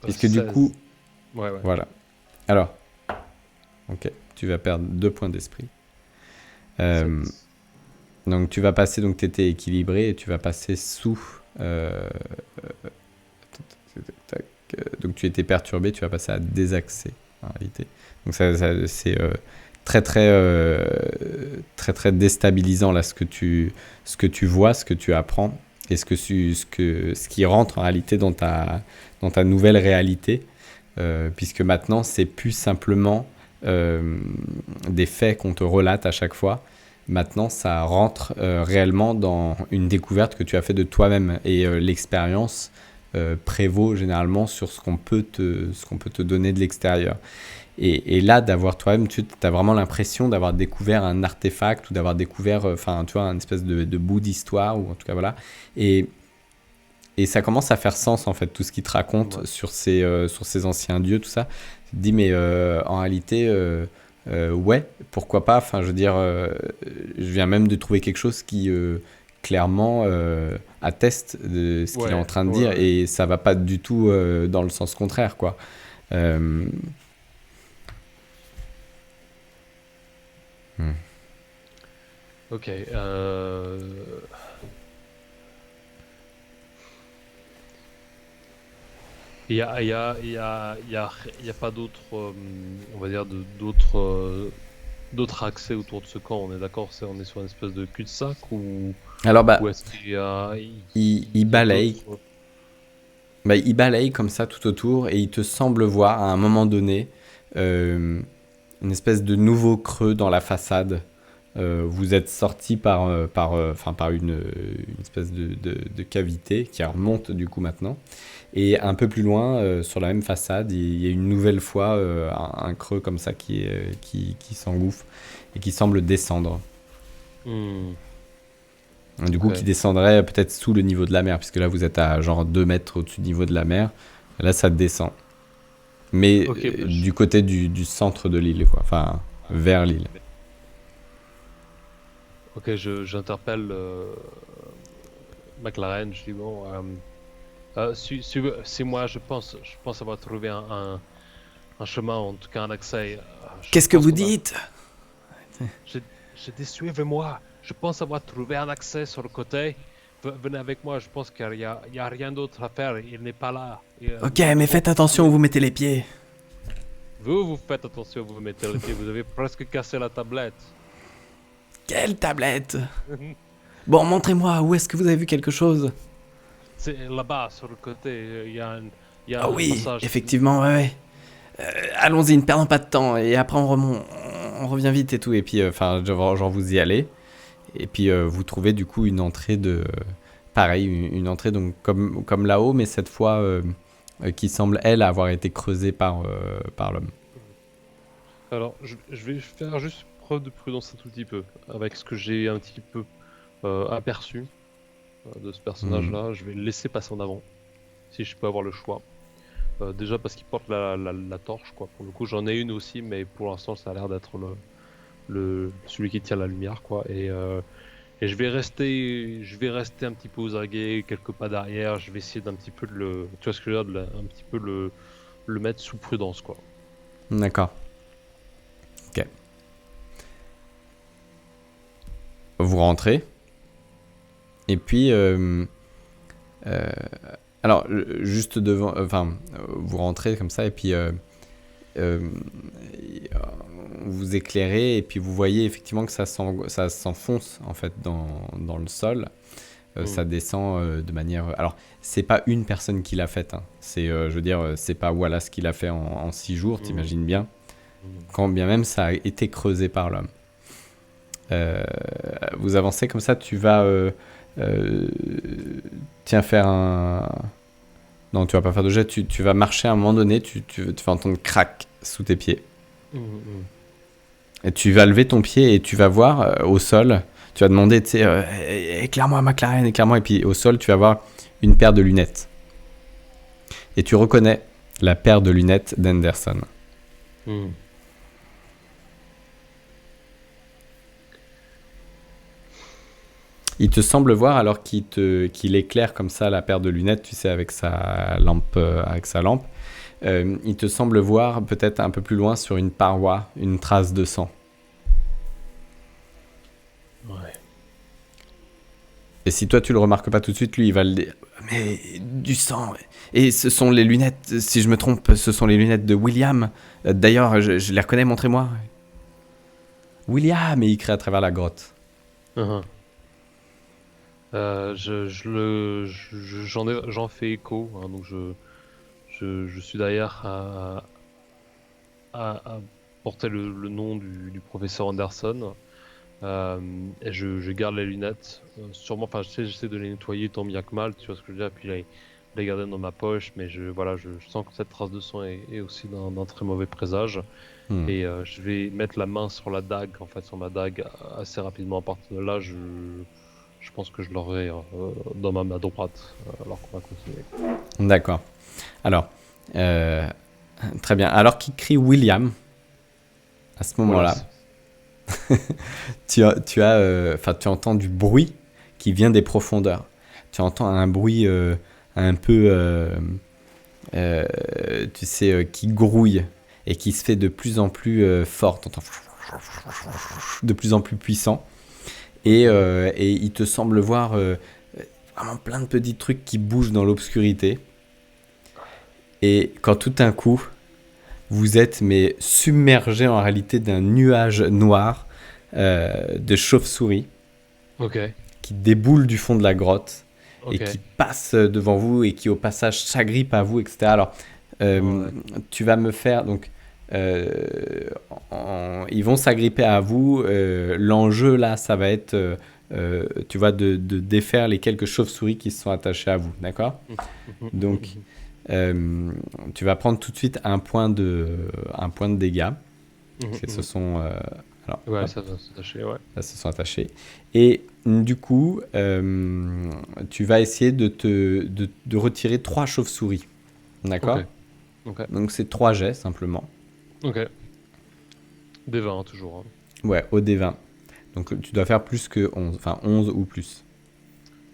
Puisque du 16. coup, Ouais, ouais. voilà. Alors, ok, tu vas perdre 2 points d'esprit. Euh, 7. donc tu vas passer, donc tu étais équilibré et tu vas passer sous. Donc tu étais perturbé, tu vas passer à désaxé en réalité. Donc c'est très très déstabilisant là ce que tu vois, ce que tu apprends et ce qui rentre en réalité dans ta nouvelle réalité, puisque maintenant c'est plus simplement des faits qu'on te relate à chaque fois. Maintenant, ça rentre réellement dans une découverte que tu as fait de toi-même et l'expérience prévaut généralement sur ce qu'on peut te donner de l'extérieur. Et là, d'avoir toi-même, tu as vraiment l'impression d'avoir découvert un artefact ou d'avoir découvert, enfin, tu vois, une espèce de bout d'histoire, ou en tout cas, voilà. Et, et ça commence à faire sens, en fait, tout ce qu'il te raconte Ouais. sur ces anciens dieux, tout ça. Tu te dis, mais en réalité, ouais, pourquoi pas. Enfin, je veux dire, je viens même de trouver quelque chose qui, clairement, atteste de ce qu'il est en Ouais, train de ouais, dire, ouais. et ça va pas du tout dans le sens contraire, quoi. Euh, hmm. Ok. Il y a pas d'autres, on va dire, d'autres accès autour de ce camp. On est d'accord, on est sur une espèce de cul-de-sac Alors, ou bah, est-ce qu'il y a, il il y a balaye. d'autres. Bah, il balaye comme ça tout autour et il te semble voir à un moment donné euh, une espèce de nouveau creux dans la façade. Vous êtes sorti par une espèce de cavité qui remonte du coup maintenant. Et un peu plus loin, sur la même façade, il y a une nouvelle fois un creux comme ça qui s'engouffre et qui semble descendre. Hmm, Du coup, qui ok. descendrait peut-être sous le niveau de la mer, puisque là vous êtes à genre 2 mètres au-dessus du niveau de la mer. Là, ça descend. Mais Ok, bah, du côté du centre de l'île, quoi. Enfin, vers l'île. ok, j'interpelle McLaren. Je dis bon, si moi je pense avoir trouvé un chemin, en tout cas un accès. Je Qu'est-ce que pense vous qu'on a. dites? J'ai j'ai dit suivez-moi. Je pense avoir trouvé un accès sur le côté. Venez avec moi. Je pense qu'il y a rien d'autre à faire. Il n'est pas là. Ok, Nous mais devons faites attention où trouver. vous mettez les pieds. Vous faites attention. Vous mettez le pied. Vous avez presque cassé la tablette. Quelle tablette? Bon, montrez-moi, où est-ce que vous avez vu quelque chose? C'est là-bas sur le côté. Il y a Ah un oui, passage. effectivement, ouais, ouais. Allons-y, ne perdons pas de temps. Et après, on revient vite et tout. Et puis, enfin, genre, vous y allez. Et puis, vous trouvez du coup une entrée de. Pareil, une entrée donc comme là-haut, mais cette fois qui semble, elle, avoir été creusée par l'homme. Alors, je vais faire juste preuve de prudence un tout petit peu avec ce que j'ai un petit peu aperçu de ce Mhm. personnage-là. Je vais le laisser passer en avant, si je peux avoir le choix. Déjà parce qu'il porte la torche, quoi. Pour le coup, j'en ai une aussi, mais pour l'instant, ça a l'air d'être celui qui tient la lumière, quoi. Et je vais rester un petit peu aux aguets, quelques pas derrière. Je vais essayer d'un petit peu tu vois ce que je veux dire, un petit peu le mettre sous prudence, quoi. D'accord. Ok. Vous rentrez. Et puis, euh, alors, juste devant, enfin, vous rentrez comme ça, et puis euh, vous éclairez, et puis vous voyez effectivement que ça s'enfonce en fait dans le sol. Ça Hmm. descend de manière. Alors, c'est pas une personne qui l'a fait. Hein. C'est, je veux dire, c'est pas Wallace qui l'a fait en 6 jours, Hmm. t'imagines bien. Hmm. Quand bien même ça a été creusé par l'homme. Euh, Vous avancez comme ça, tu vas. Euh, tiens, faire un. Non, tu vas pas faire de jet, tu vas marcher à un moment donné, tu vas entendre crac sous tes pieds. Hmm. Hmm. Et tu vas lever ton pied et tu vas voir au sol, tu vas demander, tu sais, éclaire-moi McLaren, éclaire-moi, et puis au sol, tu vas voir une paire de lunettes. Et tu reconnais la paire de lunettes d'Henderson. Hmm. Il te semble voir, alors qu'il éclaire comme ça la paire de lunettes, tu sais, avec sa lampe, il te semble voir peut-être un peu plus loin sur une paroi, une trace de sang. Ouais. Et si toi tu le remarques pas tout de suite, lui il va le dire. Mais du sang. Et ce sont les lunettes, si je me trompe, ce sont les lunettes de William. D'ailleurs, je les reconnais, montrez-moi. William, et il crie à travers la grotte. Uhum. J'en fais écho, hein, donc je suis derrière à porter le nom du professeur Anderson. Et je garde les lunettes. Sûrement, enfin, j'essaie de les nettoyer tant bien que mal, tu vois ce que je veux dire. Puis les garder dans ma poche, mais je sens que cette trace de sang est aussi d'un très mauvais présage. Hmm. Et je vais mettre la main sur la dague, en fait, sur ma dague assez rapidement. À partir de là, je pense que je l'aurai dans ma main droite, alors qu'on va continuer. D'accord. Alors, très bien. Alors qu'il crie William, à ce moment-là, tu entends du bruit qui vient des profondeurs. Tu entends un bruit un peu, tu sais, qui grouille et qui se fait de plus en plus fort. Tu entends de plus en plus puissant. Et il te semble voir vraiment plein de petits trucs qui bougent dans l'obscurité. Et quand tout d'un coup, vous êtes mais submergé en réalité d'un nuage noir de chauves-souris Ok. qui déboule du fond de la grotte et Ok. qui passe devant vous et qui au passage s'agrippe à vous, etc. Alors, Ouais. tu vas me faire donc ils vont s'agripper à vous. L'enjeu là, ça va être tu vois de défaire les quelques chauves-souris qui se sont attachées à vous, d'accord? Donc tu vas prendre tout de suite un point de dégâts. Qui se sont alors, Ouais, hop, ça va s'attacher, ouais. là, se sont attachés. Et du coup, tu vas essayer de retirer 3 chauves-souris. D'accord? Ok. Donc c'est 3 jets simplement. Ok. Des 20, toujours. Hein. Ouais, au D20. Donc tu dois faire plus que 11. Enfin 11 ou plus.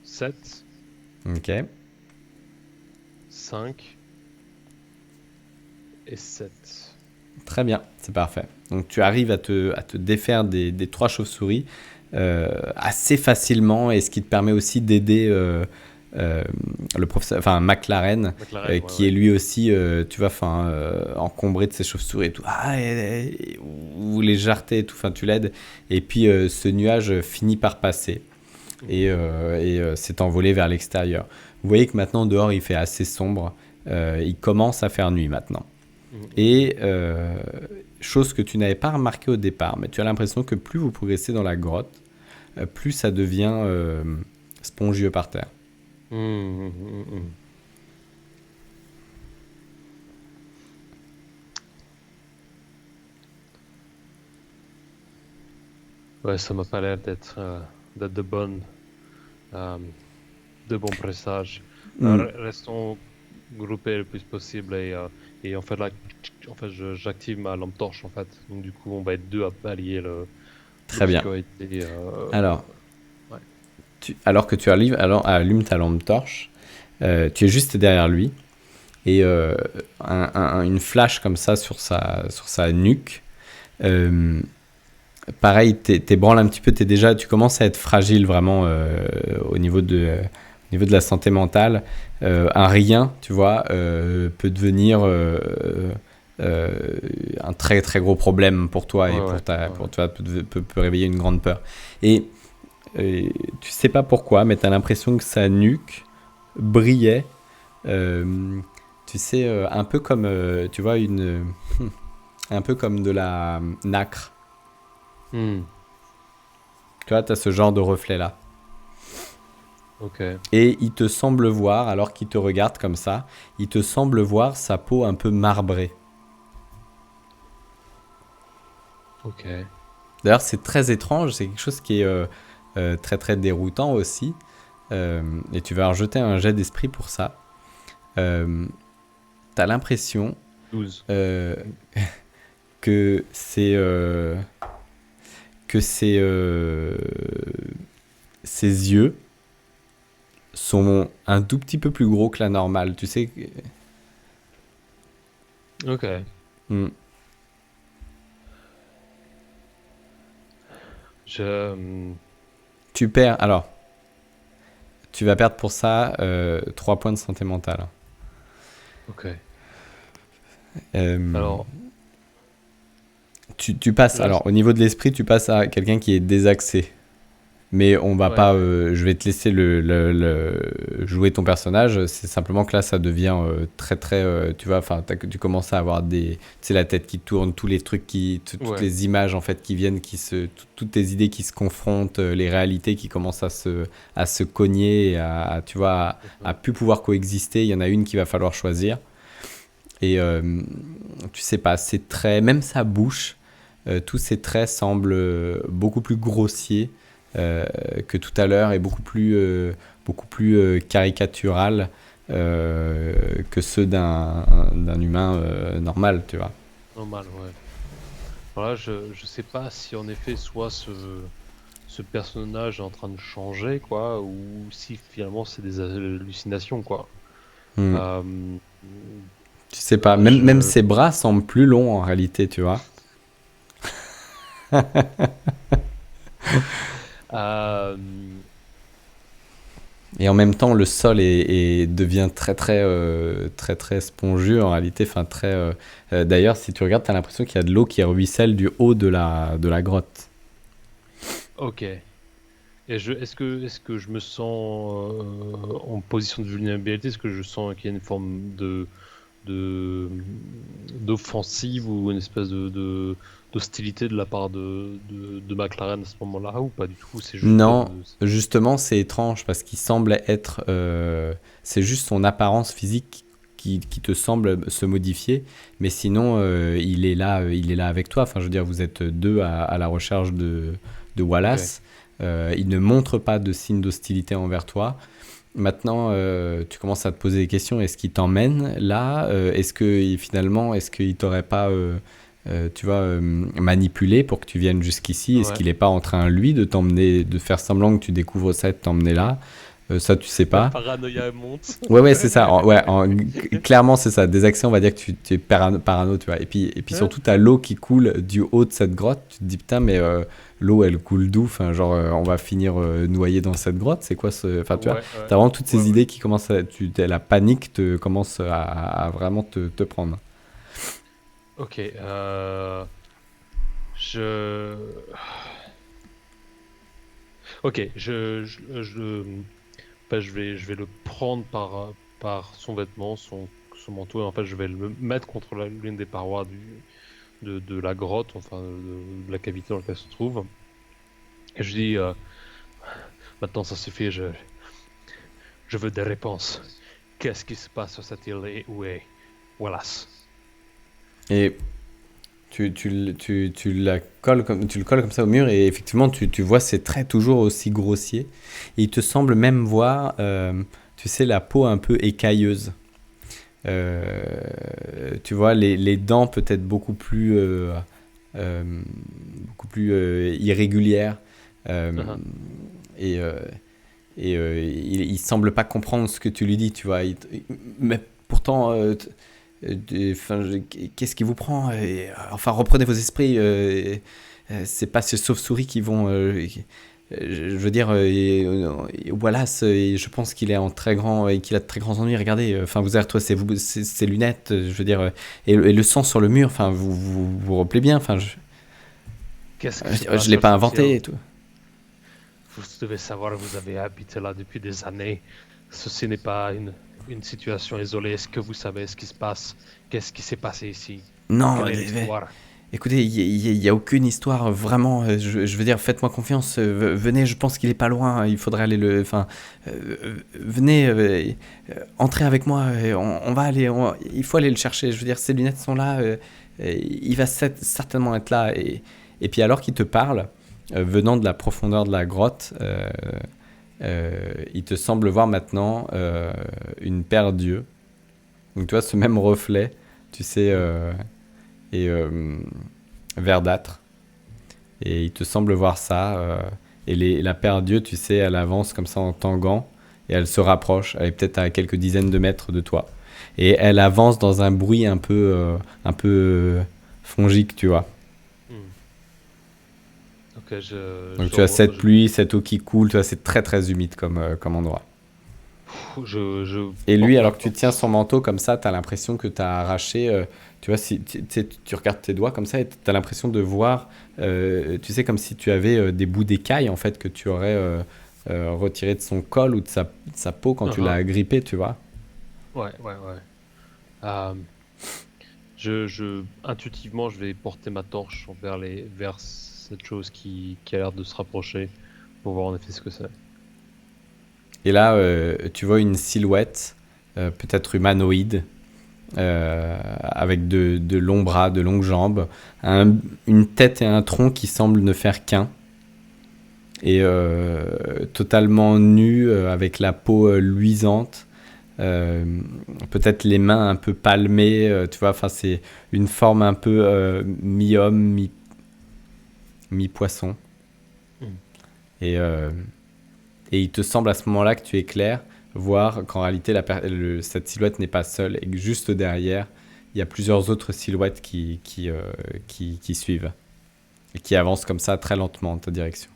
7, Ok. 5 et 7. Très bien, c'est parfait. Donc tu arrives à te défaire des 3 chauves-souris assez facilement, et ce qui te permet aussi d'aider le professeur, enfin McLaren, McLaren, qui est lui aussi, tu vois, encombré de ses chauves-souris et tout. Vous les jartez et tout, enfin tu l'aides. Et puis ce nuage finit par passer et s'est envolé vers l'extérieur. Vous voyez que maintenant dehors il fait assez sombre, il commence à faire nuit maintenant. Et chose que tu n'avais pas remarqué au départ, mais tu as l'impression que plus vous progressez dans la grotte, plus ça devient spongieux par terre. Ouais, ça m'a pas l'air d'être de bons présages. Restons groupés le plus possible et en fait là, j'active ma lampe torche en fait. Donc du coup, on va être deux à balayer Très bien. l'obscurité. Alors, ouais. alors que tu allumes ta lampe torche, tu es juste derrière lui, et une flash comme ça sur sa nuque. Pareil, t'ébranles un petit peu, tu commences à être fragile vraiment au niveau de la santé mentale. Un rien, tu vois, peut devenir un très très gros problème pour toi, et pour toi peut réveiller une grande peur. Et tu sais pas pourquoi, mais tu as l'impression que sa nuque brillait, tu sais, un peu comme, tu vois, un peu comme de la nacre. Tu vois, tu as ce genre de reflet-là. Ok. Et il te semble voir, alors qu'il te regarde comme ça, il te semble voir sa peau un peu marbrée. Ok. D'ailleurs, c'est très étrange, c'est quelque chose qui est très très déroutant aussi. Et tu vas rejeter un jet d'esprit pour ça. T'as l'impression 12. que ses yeux sont un tout petit peu plus gros que la normale. Tu sais, Ok. hmm, Je... tu perds. Alors, tu vas perdre pour ça 3 points de santé mentale. Ok. Euh, Alors, tu passes. là, Alors, au niveau de l'esprit, tu passes à quelqu'un qui est désaxé. Mais on va ouais. pas. Je vais te laisser jouer ton personnage. C'est simplement que là, ça devient très très. Tu vois, enfin, tu commences à avoir des. Tu sais, la tête qui tourne, tous les trucs toutes Ouais. les images en fait qui viennent, toutes tes idées qui se confrontent, les réalités qui commencent à se cogner, tu vois, à plus pouvoir coexister. Il y en a une qu'il va falloir choisir. Et tu sais pas, ses traits, même sa bouche, tous ses traits semblent beaucoup plus grossiers que tout à l'heure et beaucoup plus caricatural que ceux d'un humain normal, tu vois. Normal, ouais. Voilà, je sais pas si en effet soit ce personnage est en train de changer, quoi, ou si finalement c'est des hallucinations, quoi. Hmm. Euh, Tu sais pas, même je... ses bras semblent plus longs en réalité, tu vois. Euh, Et en même temps, le sol devient très très très très spongieux en réalité. Enfin très. D'ailleurs, si tu regardes, t'as l'impression qu'il y a de l'eau qui ruisselle du haut de la grotte. ok. Est-ce que je me sens en position de vulnérabilité? Est-ce que je sens qu'il y a une forme de d'offensive ou une espèce d'hostilité de la part de McLaren à ce moment-là ou pas du tout? C'est juste Non, justement, c'est étrange parce qu'il semble être. C'est juste son apparence physique qui te semble se modifier, mais sinon, il est là avec toi. Enfin, je veux dire, vous êtes deux à la recherche de ok. Wallace. Il ne montre pas de signe d'hostilité envers toi. Maintenant, tu commences à te poser des questions. Est-ce qu'il t'emmène là? Est-ce qu'il t'aurait pas, tu vois, manipulé pour que tu viennes jusqu'ici? Est-ce Ouais. qu'il n'est pas en train, lui, de t'emmener, de faire semblant que tu découvres ça et de t'emmener là? Ça, tu sais La pas. paranoïa monte. Ouais, ouais, c'est ça. Clairement, c'est ça. Des accès, on va dire que tu es parano, tu vois. Et puis surtout, tu as l'eau qui coule du haut de cette grotte. Tu te dis, putain, mais l'eau, elle coule d'où? Enfin, genre, on va finir noyé dans cette grotte. C'est quoi ce. Enfin, tu vois, Ouais, tu as ouais, vraiment toutes ouais, ces ouais. idées qui commencent la panique commence à vraiment te prendre. Ok. Je. Ok. Je vais le prendre par son vêtement, son manteau, et en fait, je vais le mettre contre l'une des parois de la grotte, enfin, de la cavité dans laquelle elle se trouve. Et je dis, maintenant, ça suffit, je veux des réponses. Qu'est-ce qui se passe sur cette île et où est Wallace? Et tu le colles comme ça au mur et effectivement tu vois c'est très toujours aussi grossier et il te semble même voir tu sais la peau un peu écailleuse. Tu vois les dents peut-être beaucoup plus irrégulières. Euh, Uh-huh. et il semble pas comprendre ce que tu lui dis, tu vois. Mais pourtant, enfin, qu'est-ce qui vous prend? Enfin, reprenez vos esprits. C'est pas ces chauves-souris qui vont. Je veux dire, Wallace, je pense qu'il est en très grand et qu'il a de très grands ennuis. Regardez, enfin, vous avez retrouvé ses lunettes, je veux dire, et le sang sur le mur. Enfin, vous rappelez bien. Enfin, Qu'est-ce qui se je passe l'ai sur pas cette inventé île? et tout. Vous devez savoir, vous avez habité là depuis des années. Ceci n'est pas une situation isolée. Est-ce que vous savez ce qui se passe? Qu'est-ce qui s'est passé ici? Non, Quelle est l'histoire? écoutez, il y a aucune histoire vraiment. Je veux dire, faites-moi confiance. Venez, je pense qu'il est pas loin. Il faudrait aller Enfin, venez, entrez avec moi. On va aller. Il faut aller le chercher. Je veux dire, ses lunettes sont là. Il va certainement être là. Et puis alors qu'il te parle, venant de la profondeur de la grotte, il te semble voir maintenant une paire d'yeux. Donc tu vois ce même reflet, tu sais. Et verdâtre. Et il te semble voir ça. Et la paire d'yeux, tu sais, elle avance comme ça en tanguant et elle se rapproche. Elle est peut-être à quelques dizaines de mètres de toi. Et elle avance dans un bruit un peu fongique, tu vois. Hmm. Ok, Donc tu as cette pluie, cette eau qui coule, tu vois, c'est très très humide comme endroit. je Et lui, porte ma alors que tu tiens torche. son manteau comme ça, tu as l'impression que tu as arraché, tu vois, si tu regardes tes doigts comme ça et tu as l'impression de voir, tu sais, comme si tu avais des bouts d'écailles en fait que tu aurais retiré de son col ou de sa peau quand tu l'as Uh-huh. agrippé, tu vois. Ouais, ouais, ouais. Euh, intuitivement, je vais porter ma torche vers cette chose qui a l'air de se rapprocher pour voir en effet ce que c'est. Et là, tu vois une silhouette, peut-être humanoïde, avec de longs bras, de longues jambes, une tête et un tronc qui semblent ne faire qu'un, et totalement nu, avec la peau luisante, euh, peut-être les mains un peu palmées, tu vois, enfin c'est une forme un peu mi-homme, mi-poisson. Hmm. Et, il te semble à ce moment-là que tu éclaires, voir qu'en réalité cette silhouette n'est pas seule et que juste derrière, il y a plusieurs autres silhouettes qui suivent et qui avancent comme ça très lentement en ta direction.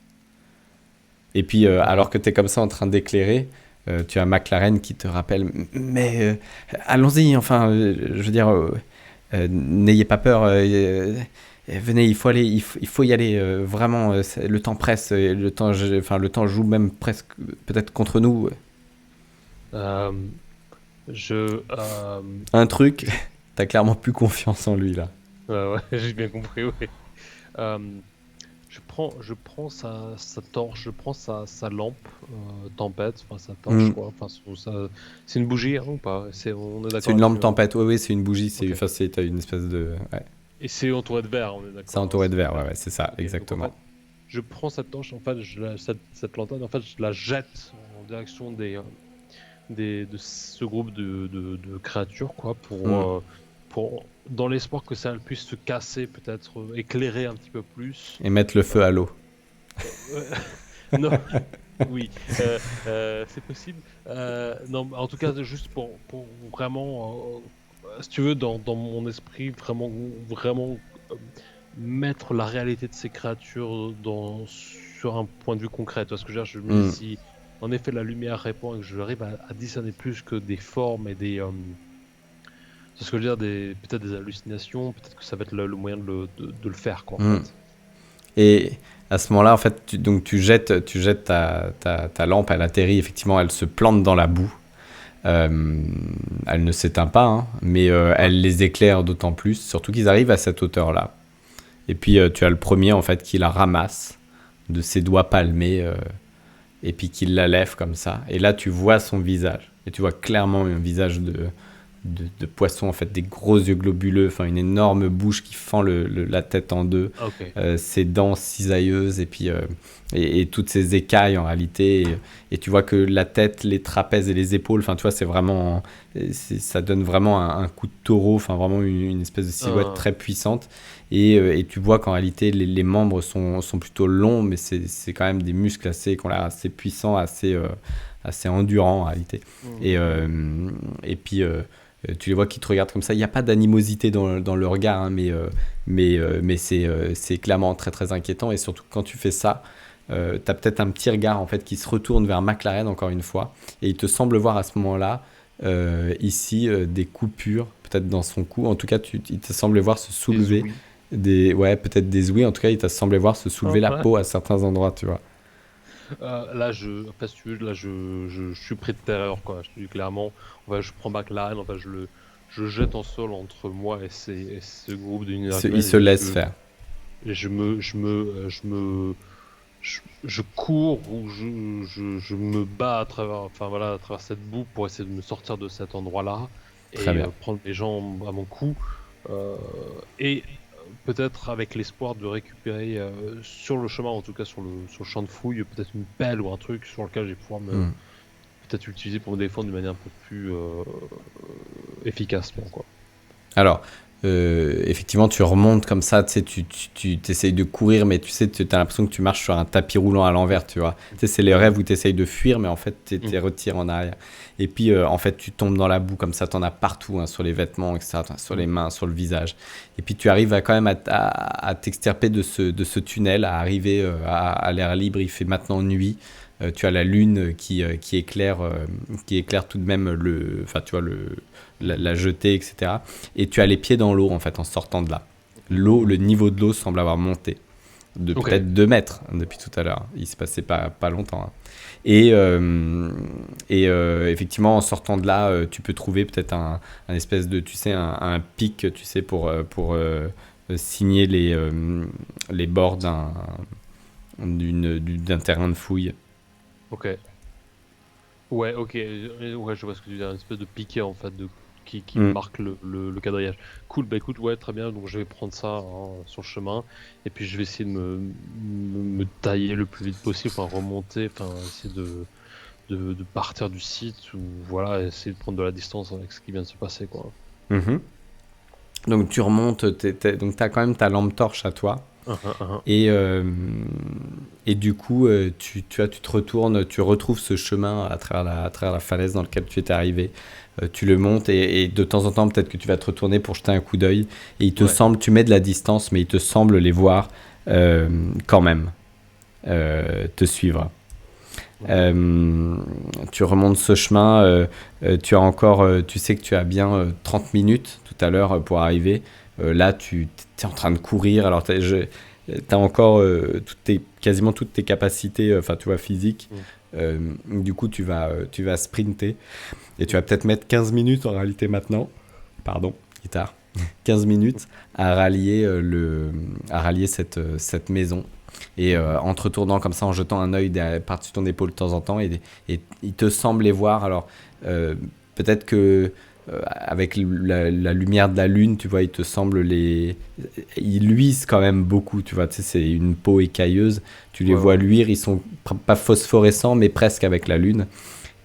Et puis, Euh, alors que tu es comme ça en train d'éclairer, tu as McLaren qui te rappelle mais allons-y, enfin, je veux dire, n'ayez pas peur, venez, il faut aller, il faut y aller, vraiment, le temps presse, le temps joue même presque peut-être contre nous. euh, je, Un truc, je, t'as clairement plus confiance en lui là. ouais, j'ai bien compris, oui. Euh, je prends sa torche, je prends sa lampe tempête, enfin sa torche Hmm. quoi. Enfin, c'est une bougie hein, ou pas? On est C'est d'accord une lampe là-dessus, hein? tempête, oui, oui, c'est une bougie, Ok. enfin, t'as une espèce de. Ouais. Et c'est entouré de verre, on est C'est d'accord, hein, entouré de c'est verre, ouais, vert. ouais, c'est ça, Ok. Donc en exactement. fait, je prends cette torche, en fait, cette lanterne, en fait, je la jette en direction de ce groupe de créatures, quoi, Hmm. dans l'espoir que ça puisse se casser, peut-être éclairer un petit peu plus. Et mettre le feu Euh, à l'eau. euh, non, oui, c'est possible. Non, en tout cas, juste pour vraiment, si tu veux, dans mon esprit, vraiment, vraiment euh, mettre la réalité de ces créatures sur un point de vue concret. Tu vois ce que je veux dire? Je me dis, Hmm. si en effet la lumière répond et que j'arrive à discerner plus que des formes et des. C'est ce que je veux dire, peut-être des hallucinations, peut-être que ça va être le moyen de le faire, quoi, en Hmm. fait. Et à ce moment-là, en fait, donc tu jettes ta lampe, elle atterrit, effectivement, elle se plante dans la boue. Euh, Elle ne s'éteint pas, hein, mais Ouais. elle les éclaire d'autant plus, surtout qu'ils arrivent à cette hauteur-là. Et puis tu as le premier, en fait, qui la ramasse de ses doigts palmés, et puis qui la lève comme ça. Et là, tu vois son visage. Et tu vois clairement un visage de poisson, en fait, des gros yeux globuleux, enfin une énorme bouche qui fend la tête en deux, Ah, ok. ses dents cisailleuses et puis et toutes ses écailles en réalité. Et tu vois que la tête, les trapèzes et les épaules, enfin tu vois, ça donne vraiment un coup de taureau, enfin vraiment une espèce de silhouette Euh, très puissante. Et tu vois qu'en réalité les membres sont plutôt longs, mais c'est quand même des muscles qui ont l'air assez puissants, assez endurants en réalité. Et, mhm. et puis tu les vois qui te regardent comme ça. Il n'y a pas d'animosité dans le regard, hein, mais c'est clairement très très inquiétant. Et surtout quand tu fais ça, tu as peut-être un petit regard en fait qui se retourne vers McLaren encore une fois. Et il te semble voir à ce moment-là, ici, des coupures, peut-être dans son cou. En tout cas, il te semblait voir se Des soulever ouïes. ouais, peut-être des ouïes. En tout cas, il te semblait voir se soulever la Ouais. peau à certains endroits, tu vois. Là, enfin, si tu veux, là, je suis pris de terreur, quoi. Je te dis clairement, enfin, je prends McLaren, enfin, je jette en sol entre moi et ce groupe d'univers Il humains se laisse faire. et je cours ou je me bats à travers, enfin voilà, à travers cette boue pour essayer de me sortir de cet endroit-là Très et bien. prendre les gens à mon cou euh, et peut-être avec l'espoir de récupérer sur le chemin, en tout cas sur le champ de fouille, peut-être une pelle ou un truc sur lequel je vais pouvoir me Hmm. peut-être utiliser pour me défendre d'une manière un peu plus efficacement, quoi. Alors, effectivement, tu remontes comme ça, tu sais, tu essayes de courir, mais tu sais, tu as l'impression que tu marches sur un tapis roulant à l'envers, tu vois. Tu sais, c'est les rêves où tu essayes de fuir, mais en fait, tu t'es retiré en arrière. Et puis, en fait, tu tombes dans la boue comme ça, tu en as partout, hein, sur les vêtements, etc., sur les mains, sur le visage. Et puis, tu arrives quand même à t'extirper de ce tunnel, à arriver à l'air libre. Il fait maintenant nuit. Tu as la lune qui éclaire tout de même enfin, tu vois, la jetée, etc. Et tu as les pieds dans l'eau, en fait, en sortant de là. Le niveau de l'eau semble avoir monté de Ok. peut-être 2 mètres depuis tout à l'heure. Il se passait pas longtemps, hein. Effectivement, en sortant de là, tu peux trouver peut-être un espèce de, tu sais, un pic, tu sais, pour signer les bords d'un terrain de fouille. Ok. Ouais, ok. Ouais, je vois ce que tu veux dire. Une espèce de piquet en fait qui Mm. marque le quadrillage. Cool, bah écoute, ouais, très bien. Donc je vais prendre ça hein, sur le chemin. Et puis je vais essayer de me tailler le plus vite possible, enfin remonter, enfin essayer de partir du site ou voilà, essayer de prendre de la distance avec ce qui vient de se passer, quoi. Mhm. Donc tu remontes, donc tu as quand même ta lampe torche à toi. Uhum. Et, euh, et du coup, tu te retournes, tu retrouves ce chemin à travers la falaise dans lequel tu étais arrivé. Tu le montes et de temps en temps, peut-être que tu vas te retourner pour jeter un coup d'œil. Et il te Ouais. semble, tu mets de la distance, mais il te semble les voir quand même te suivre. Mhm. Euh, Tu remontes ce chemin, tu as encore, tu sais que tu as bien 30 minutes tout à l'heure pour arriver. Là, tu es en train de courir, alors tu as encore quasiment toutes tes capacités, enfin tu vois, physiques. Mhm. Du coup, tu vas sprinter et tu vas peut-être mettre 15 minutes en réalité maintenant. Pardon, guitare. 15 minutes à rallier cette maison. Et en te retournant comme ça, en jetant un œil par-dessus ton épaule de temps en temps, et il te semble les voir. Alors, peut-être que avec la lumière de la lune, tu vois, il te semble ils luisent quand même beaucoup, tu vois, tu sais, c'est une peau écailleuse. Tu les Ouais, vois ouais. luire, ils sont pas phosphorescents, mais presque avec la lune.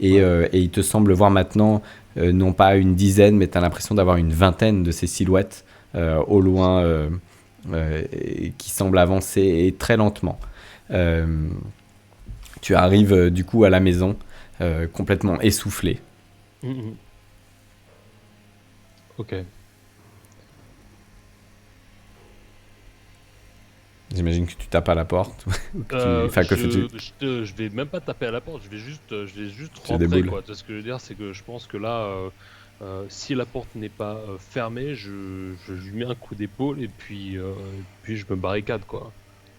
Ouais. Et il te semble voir maintenant, non pas une dizaine, mais tu as l'impression d'avoir une vingtaine de ces silhouettes au loin qui semblent avancer et très lentement. Euh, Tu arrives du coup à la maison complètement essoufflé. Mhm. Ok. J'imagine que tu tapes à la porte. Ou que enfin, que fais-tu? Je vais même pas taper à la porte, je vais juste Tu rentrer, déboules. quoi. Tu vois ce que je veux dire, c'est que je pense que là, si la porte n'est pas fermée, je lui mets un coup d'épaule et puis je me barricade, quoi.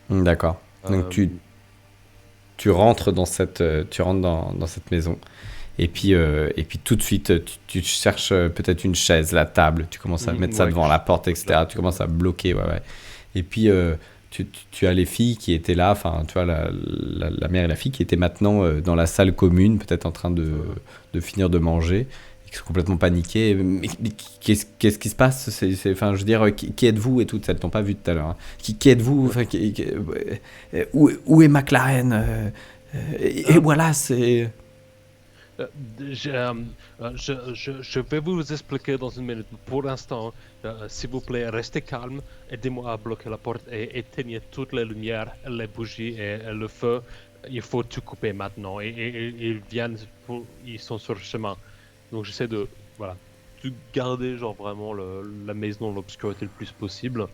D'accord. Donc Euh, tu rentres tu rentres dans cette maison. Et puis tout de suite, tu cherches peut-être une chaise, la table. Tu commences à mettre ça ouais, devant la porte, je la etc. Tu commences à bloquer. Ouais, ouais. Et puis, tu as les filles qui étaient là, enfin, tu vois, la mère et la fille qui étaient maintenant dans la salle commune, peut-être en train de finir de manger, et qui sont complètement paniquées. Mais qu'est-ce qui se passe? Enfin, je veux dire, qui êtes-vous et tout? Elles t'ont pas vu tout à l'heure, hein. Qui êtes-vous? Enfin, où est McLaren? Et Euh, voilà, c'est... Euh, je vais vous expliquer dans une minute. Pour l'instant, s'il vous plaît, restez calme. Aidez-moi à bloquer la porte et éteignez toutes les lumières, les bougies et le feu. Il faut tout couper maintenant. Ils viennent, ils sont sur le chemin. Donc j'essaie de, voilà, de garder genre vraiment la maison dans l'obscurité le plus possible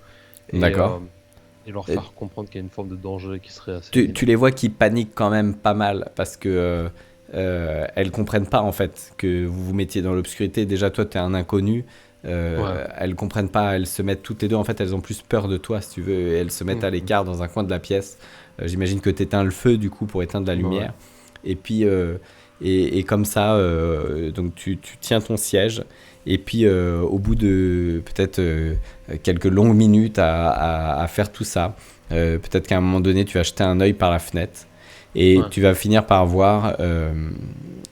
et, D'accord. euh, et leur Et faire comprendre qu'il y a une forme de danger qui serait assez tu imminent. les vois qui paniquent quand même pas mal parce que elles comprennent pas en fait que vous vous mettiez dans l'obscurité. Déjà, toi, tu es un inconnu. Ouais. Elles comprennent pas. Elles se mettent toutes les deux. En fait, elles ont plus peur de toi, si tu veux. Et elles se mettent à Mhm. l'écart dans un coin de la pièce. J'imagine que tu éteins le feu du coup pour éteindre la Ouais. lumière. Et puis, et comme ça, donc tu tiens ton siège. Et puis, au bout de peut-être quelques longues minutes à faire tout ça, peut-être qu'à un moment donné, tu vas jeter un œil par la fenêtre et Ouais. tu vas finir par voir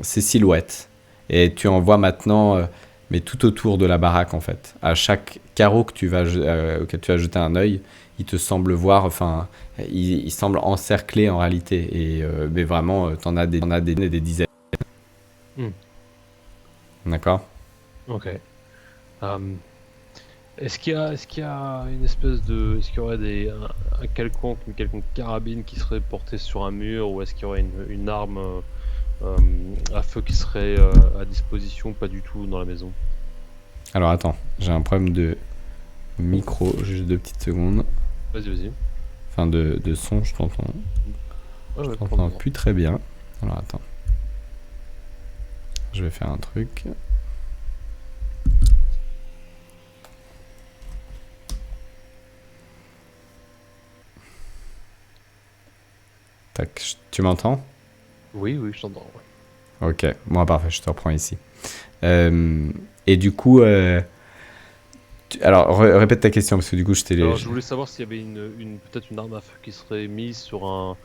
ces silhouettes. Et tu en vois maintenant, mais tout autour de la baraque en fait. À chaque carreau auquel tu vas jeter un œil, il te semble voir, enfin, il semble encerclé en réalité. Et mais vraiment, t'en as des dizaines. Hmm. D'accord? Ok. Euh, Est-ce qu'il y a une espèce de, est-ce qu'il y aurait une quelconque carabine qui serait portée sur un mur, ou est-ce qu'il y aurait une arme à feu qui serait à disposition, pas du tout dans la maison? Alors attends, j'ai un problème de micro, juste 2 petites secondes. Vas-y. Enfin de son, je t'entends. Ouais, Je ouais, t'entends plus très bien. Alors attends. Je vais faire un truc. Tac, tu m'entends? Oui, je t'entends. Ouais. Ok, bon parfait, je te reprends ici. Et du coup, alors répète ta question parce que du coup je t'ai. Alors, je voulais savoir s'il y avait peut-être une arme à feu qui serait mise sur un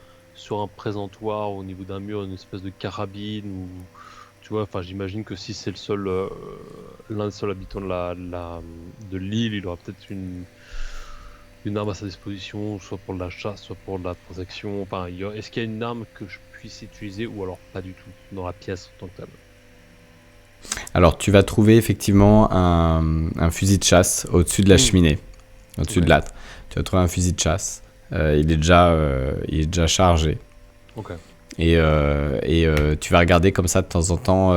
présentoir au niveau d'un mur, une espèce de carabine, ou tu vois, enfin j'imagine que si c'est l'un des seuls habitants de l'île, il aura peut-être une arme à sa disposition, soit pour de la chasse, soit pour de la protection. Enfin, est-ce qu'il y a une arme que je puisse utiliser, ou alors pas du tout dans la pièce en tant que telle? Alors tu vas trouver effectivement un fusil de chasse au-dessus de la cheminée, au-dessus de Ok. l'âtre. Tu vas trouver un fusil de chasse. Il est déjà chargé. Ok. Et tu vas regarder comme ça de temps en temps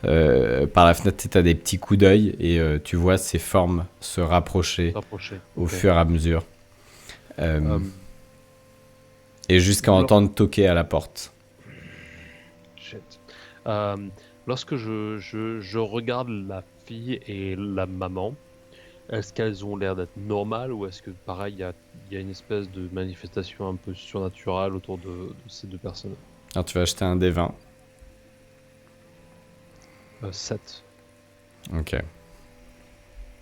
par la fenêtre, tu as des petits coups d'œil et tu vois ces formes se rapprocher Rapproché. au Ok. fur et à mesure. Euh, Euh, et jusqu'à alors- entendre toquer à la porte. Shit. Euh, Lorsque je regarde la fille et la maman, est-ce qu'elles ont l'air d'être normales, ou est-ce que pareil il y a une espèce de manifestation un peu surnaturelle autour de ces deux personnes? Alors tu vas acheter un des 20. 7. Ok.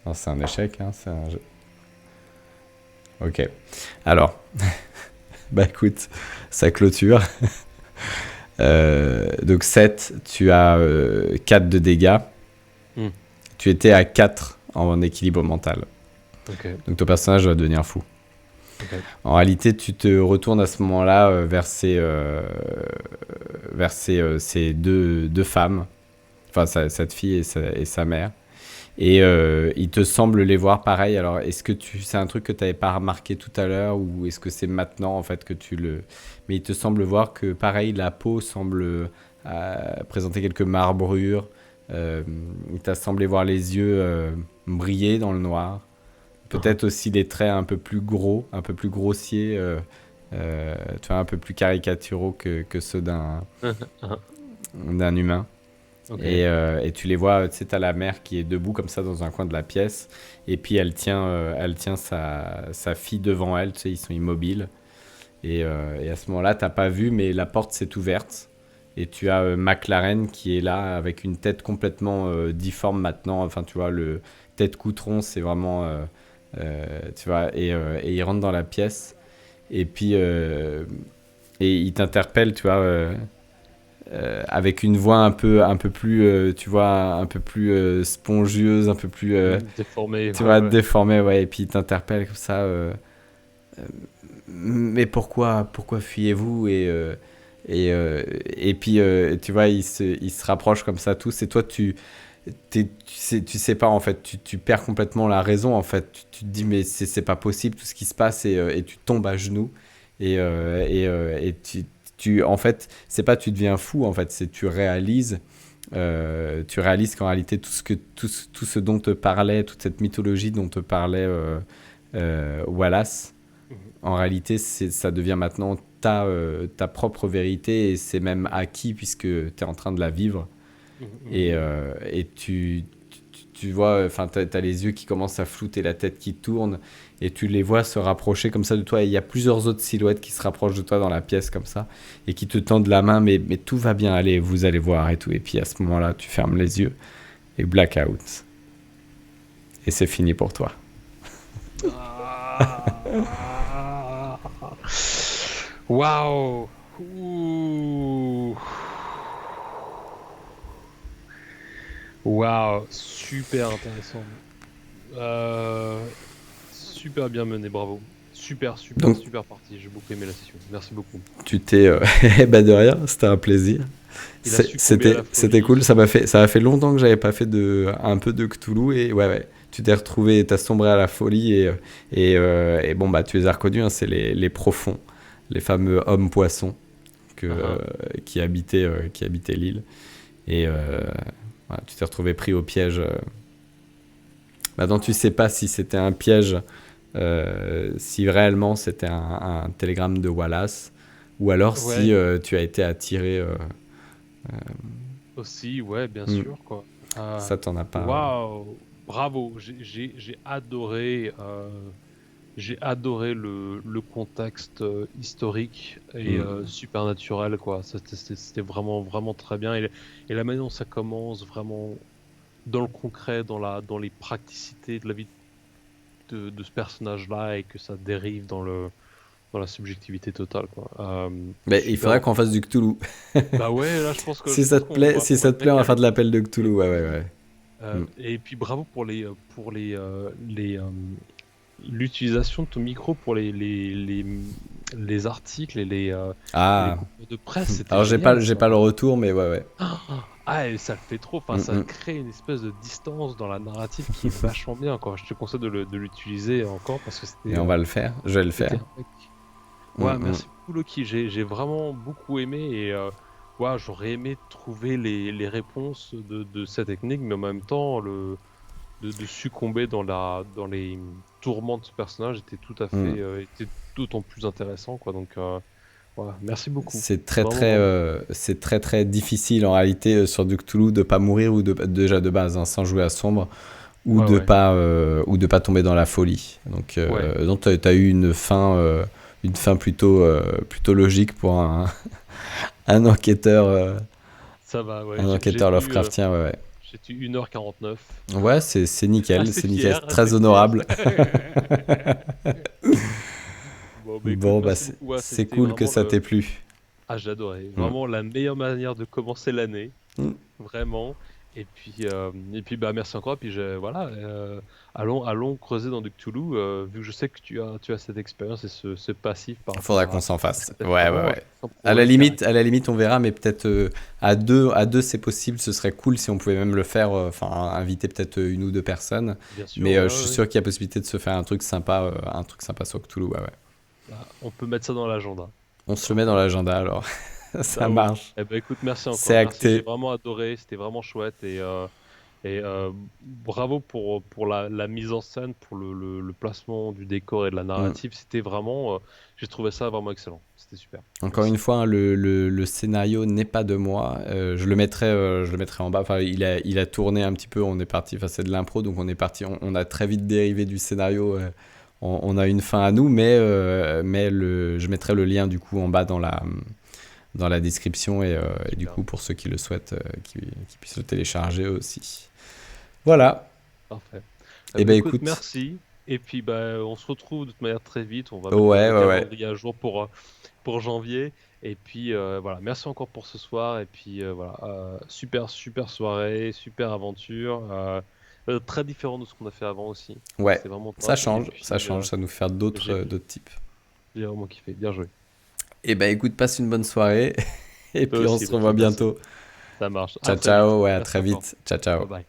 Non, c'est un échec, hein, c'est un jeu. Ok. Alors, bah écoute, ça clôture. Donc 7, tu as 4 de dégâts. Hmm. Tu étais à 4 en équilibre mental. Ok. Donc ton personnage va devenir fou. Ok. En réalité, tu te retournes à ce moment-là vers ces deux femmes, enfin cette fille et sa mère. Et il te semble les voir pareil. Alors, est-ce que c'est un truc que tu n'avais pas remarqué tout à l'heure, ou est-ce que c'est maintenant en fait que tu le... Mais il te semble voir que pareil, la peau semble présenter quelques marbrures. Il t'a semblé voir les yeux briller dans le noir. Peut-être aussi des traits un peu plus gros, un peu plus grossiers, tu vois, un peu plus caricaturaux que ceux d'un humain. Ok. Et tu les vois, tu sais, t'as la mère qui est debout comme ça dans un coin de la pièce, et puis elle tient sa fille devant elle, tu sais, ils sont immobiles. Et à ce moment-là, t'as pas vu, mais la porte s'est ouverte, et tu as McLaren qui est là avec une tête complètement difforme maintenant. Enfin, tu vois, le tête coutron, c'est vraiment, tu vois, et il rentre dans la pièce, et puis et il t'interpelle, tu vois. Avec une voix un peu plus, tu vois, un peu plus spongieuse, un peu plus, Déformé. tu Ouais, vois, ouais. déformée, ouais. Et puis il t'interpelle comme ça. Mais pourquoi fuyez-vous et puis tu vois, ils se rapprochent comme ça tous. Et toi, tu sais pas en fait. Tu perds complètement la raison en fait. Tu te dis mais c'est pas possible tout ce qui se passe, et tu tombes à genoux et en fait, c'est pas tu deviens fou en fait, c'est tu réalises qu'en réalité tout ce dont te parlait, toute cette mythologie dont te parlait Wallace, Mhm. en réalité ça devient maintenant ta propre vérité, et c'est même acquis puisque tu es en train de la vivre. Et tu vois, enfin, t'as les yeux qui commencent à flouter, la tête qui tourne, et tu les vois se rapprocher comme ça de toi. Et il y a plusieurs autres silhouettes qui se rapprochent de toi dans la pièce comme ça, et qui te tendent la main, mais tout va bien aller, vous allez voir et tout. Et puis à ce moment-là, tu fermes les yeux et blackout. Et c'est fini pour toi. Ah. Waouh. Ouh. Waouh, super intéressant. Super bien mené, bravo. Donc- Super partie. J'ai beaucoup aimé la session. Merci beaucoup. Tu t'es... bah de rien, c'était un plaisir. Il a succombé à la folie. C'était cool, ça m'a fait longtemps que j'avais pas fait un peu de Cthulhu, et ouais, tu t'es retrouvé, t'as sombré à la folie et bon bah tu les as reconnus, hein, c'est les profonds, les fameux hommes poissons qui habitaient l'île et voilà, tu t'es retrouvé pris au piège. Maintenant tu sais pas si c'était un piège, si réellement c'était un télégramme de Wallace ou alors si Ouais, tu as été attiré, aussi, ouais, bien hmm, sûr, quoi. Euh, ça t'en a pas. Waouh, bravo, j'ai adoré le contexte historique et Hmm, supernaturel, quoi. C'était vraiment, vraiment très bien. Et la manière dont ça commence, vraiment dans le concret, dans les practicités de la vie de ce personnage-là et que ça dérive dans la subjectivité totale, quoi. mais il Super faudrait bien. qu'on fasse du Cthulhu. Bah ouais, là, Si ça te plaît, si on va ça le te plaît, mettre on va faire direct. de l'appel de Cthulhu. Ouais, ouais, ouais. Hmm. Et puis bravo l'utilisation de ton micro pour les articles et les Ah, concours de presse, c'était alors génial j'ai ça. pas le retour, mais ouais, ouais. Ah, et ça le fait trop, enfin, Hmm, ça hmm. crée une espèce de distance dans la narrative qui est vachement bien, quoi. Je te conseille de l'utiliser encore parce que Et on va le faire. Je vais le c'était faire. impec. Hmm, Ouais, hmm. merci beaucoup Loki, j'ai vraiment beaucoup aimé et ouais, j'aurais aimé trouver les réponses de cette technique, mais en même temps, de succomber dans les tourments de ce personnage Hmm. était d'autant plus intéressant, quoi. Donc, voilà, merci beaucoup. C'est Vraiment, vraiment. c'est très très difficile en réalité sur du Cthulhu de pas mourir déjà de base, hein, sans jouer à sombre Ouais, ouais, ou de pas tomber dans la folie. ouais. Donc t'as eu une fin plutôt logique pour un enquêteur, Ça va, ouais. un enquêteur Lovecraftien, ouais, ouais. J'ai tenu 1h49. Ouais, c'est nickel, Assez c'est nickel, fier, c'est très assez fier. honorable. Bon, bah écoute, Bon, bah merci beaucoup. Ouais, c'est c'était cool que vraiment ça t'ait plu. Ah, j'adorais. Hmm. Vraiment la meilleure manière de commencer l'année. Hmm. Vraiment. Et puis bah merci encore. Et puis voilà, allons creuser dans du Cthulhu, vu que je sais que tu as cette expérience et ce passif par Faudra rapport qu'on s'en à fasse. cet Ouais, ouais, affrontement, ouais. sans problème, À la limite, on verra, mais peut-être à deux, c'est possible. Ce serait cool si on pouvait même le faire. Enfin, inviter peut-être une ou deux personnes. bien sûr, Mais ouais, je suis ouais, ouais. sûr qu'il y a possibilité de se faire un truc sympa sur Cthulhu. Ouais, ouais. Bah, on peut mettre ça dans l'agenda, On se le sans met dans problème. l'agenda alors. Ça Ça roule. marche. Eh ben écoute, merci C'est encore. Merci, j'ai acté. vraiment adoré. C'était vraiment chouette et bravo pour la mise en scène, pour le placement du décor et de la Hmm. narrative. C'était vraiment, j'ai trouvé ça vraiment excellent. C'était super. Encore une Merci. fois, hein, le scénario n'est pas de moi. Je le mettrai en bas. Enfin, il a tourné un petit peu. On est parti. Enfin, c'est de l'impro, donc on est parti. On a très vite dérivé du scénario. On a une fin à nous, mais je mettrai le lien du coup en bas dans la description et du Super. coup pour ceux qui le souhaitent, qui puissent le télécharger aussi. Voilà. Parfait. Et Bah, ben écoute, écoute. merci. Et puis bah, on se retrouve de toute manière très vite. On va mettre Ouais, le ouais, ouais. calendrier à jour pour janvier. Et puis voilà, merci encore pour ce soir. Et puis voilà, super, super soirée, super aventure. Très différent de ce qu'on a fait avant aussi. Donc Ouais. c'était vraiment Ça top. Et change, ça puis change, ça nous fait d'autres types. j'ai vraiment kiffé. Bien joué. Et ben écoute, passe une bonne soirée et Toi puis on aussi, se revoit Loki, merci. bientôt. Ça marche. À Ciao très vite. ciao, ouais, à Merci très encore. vite. Ciao Bye ciao. bye.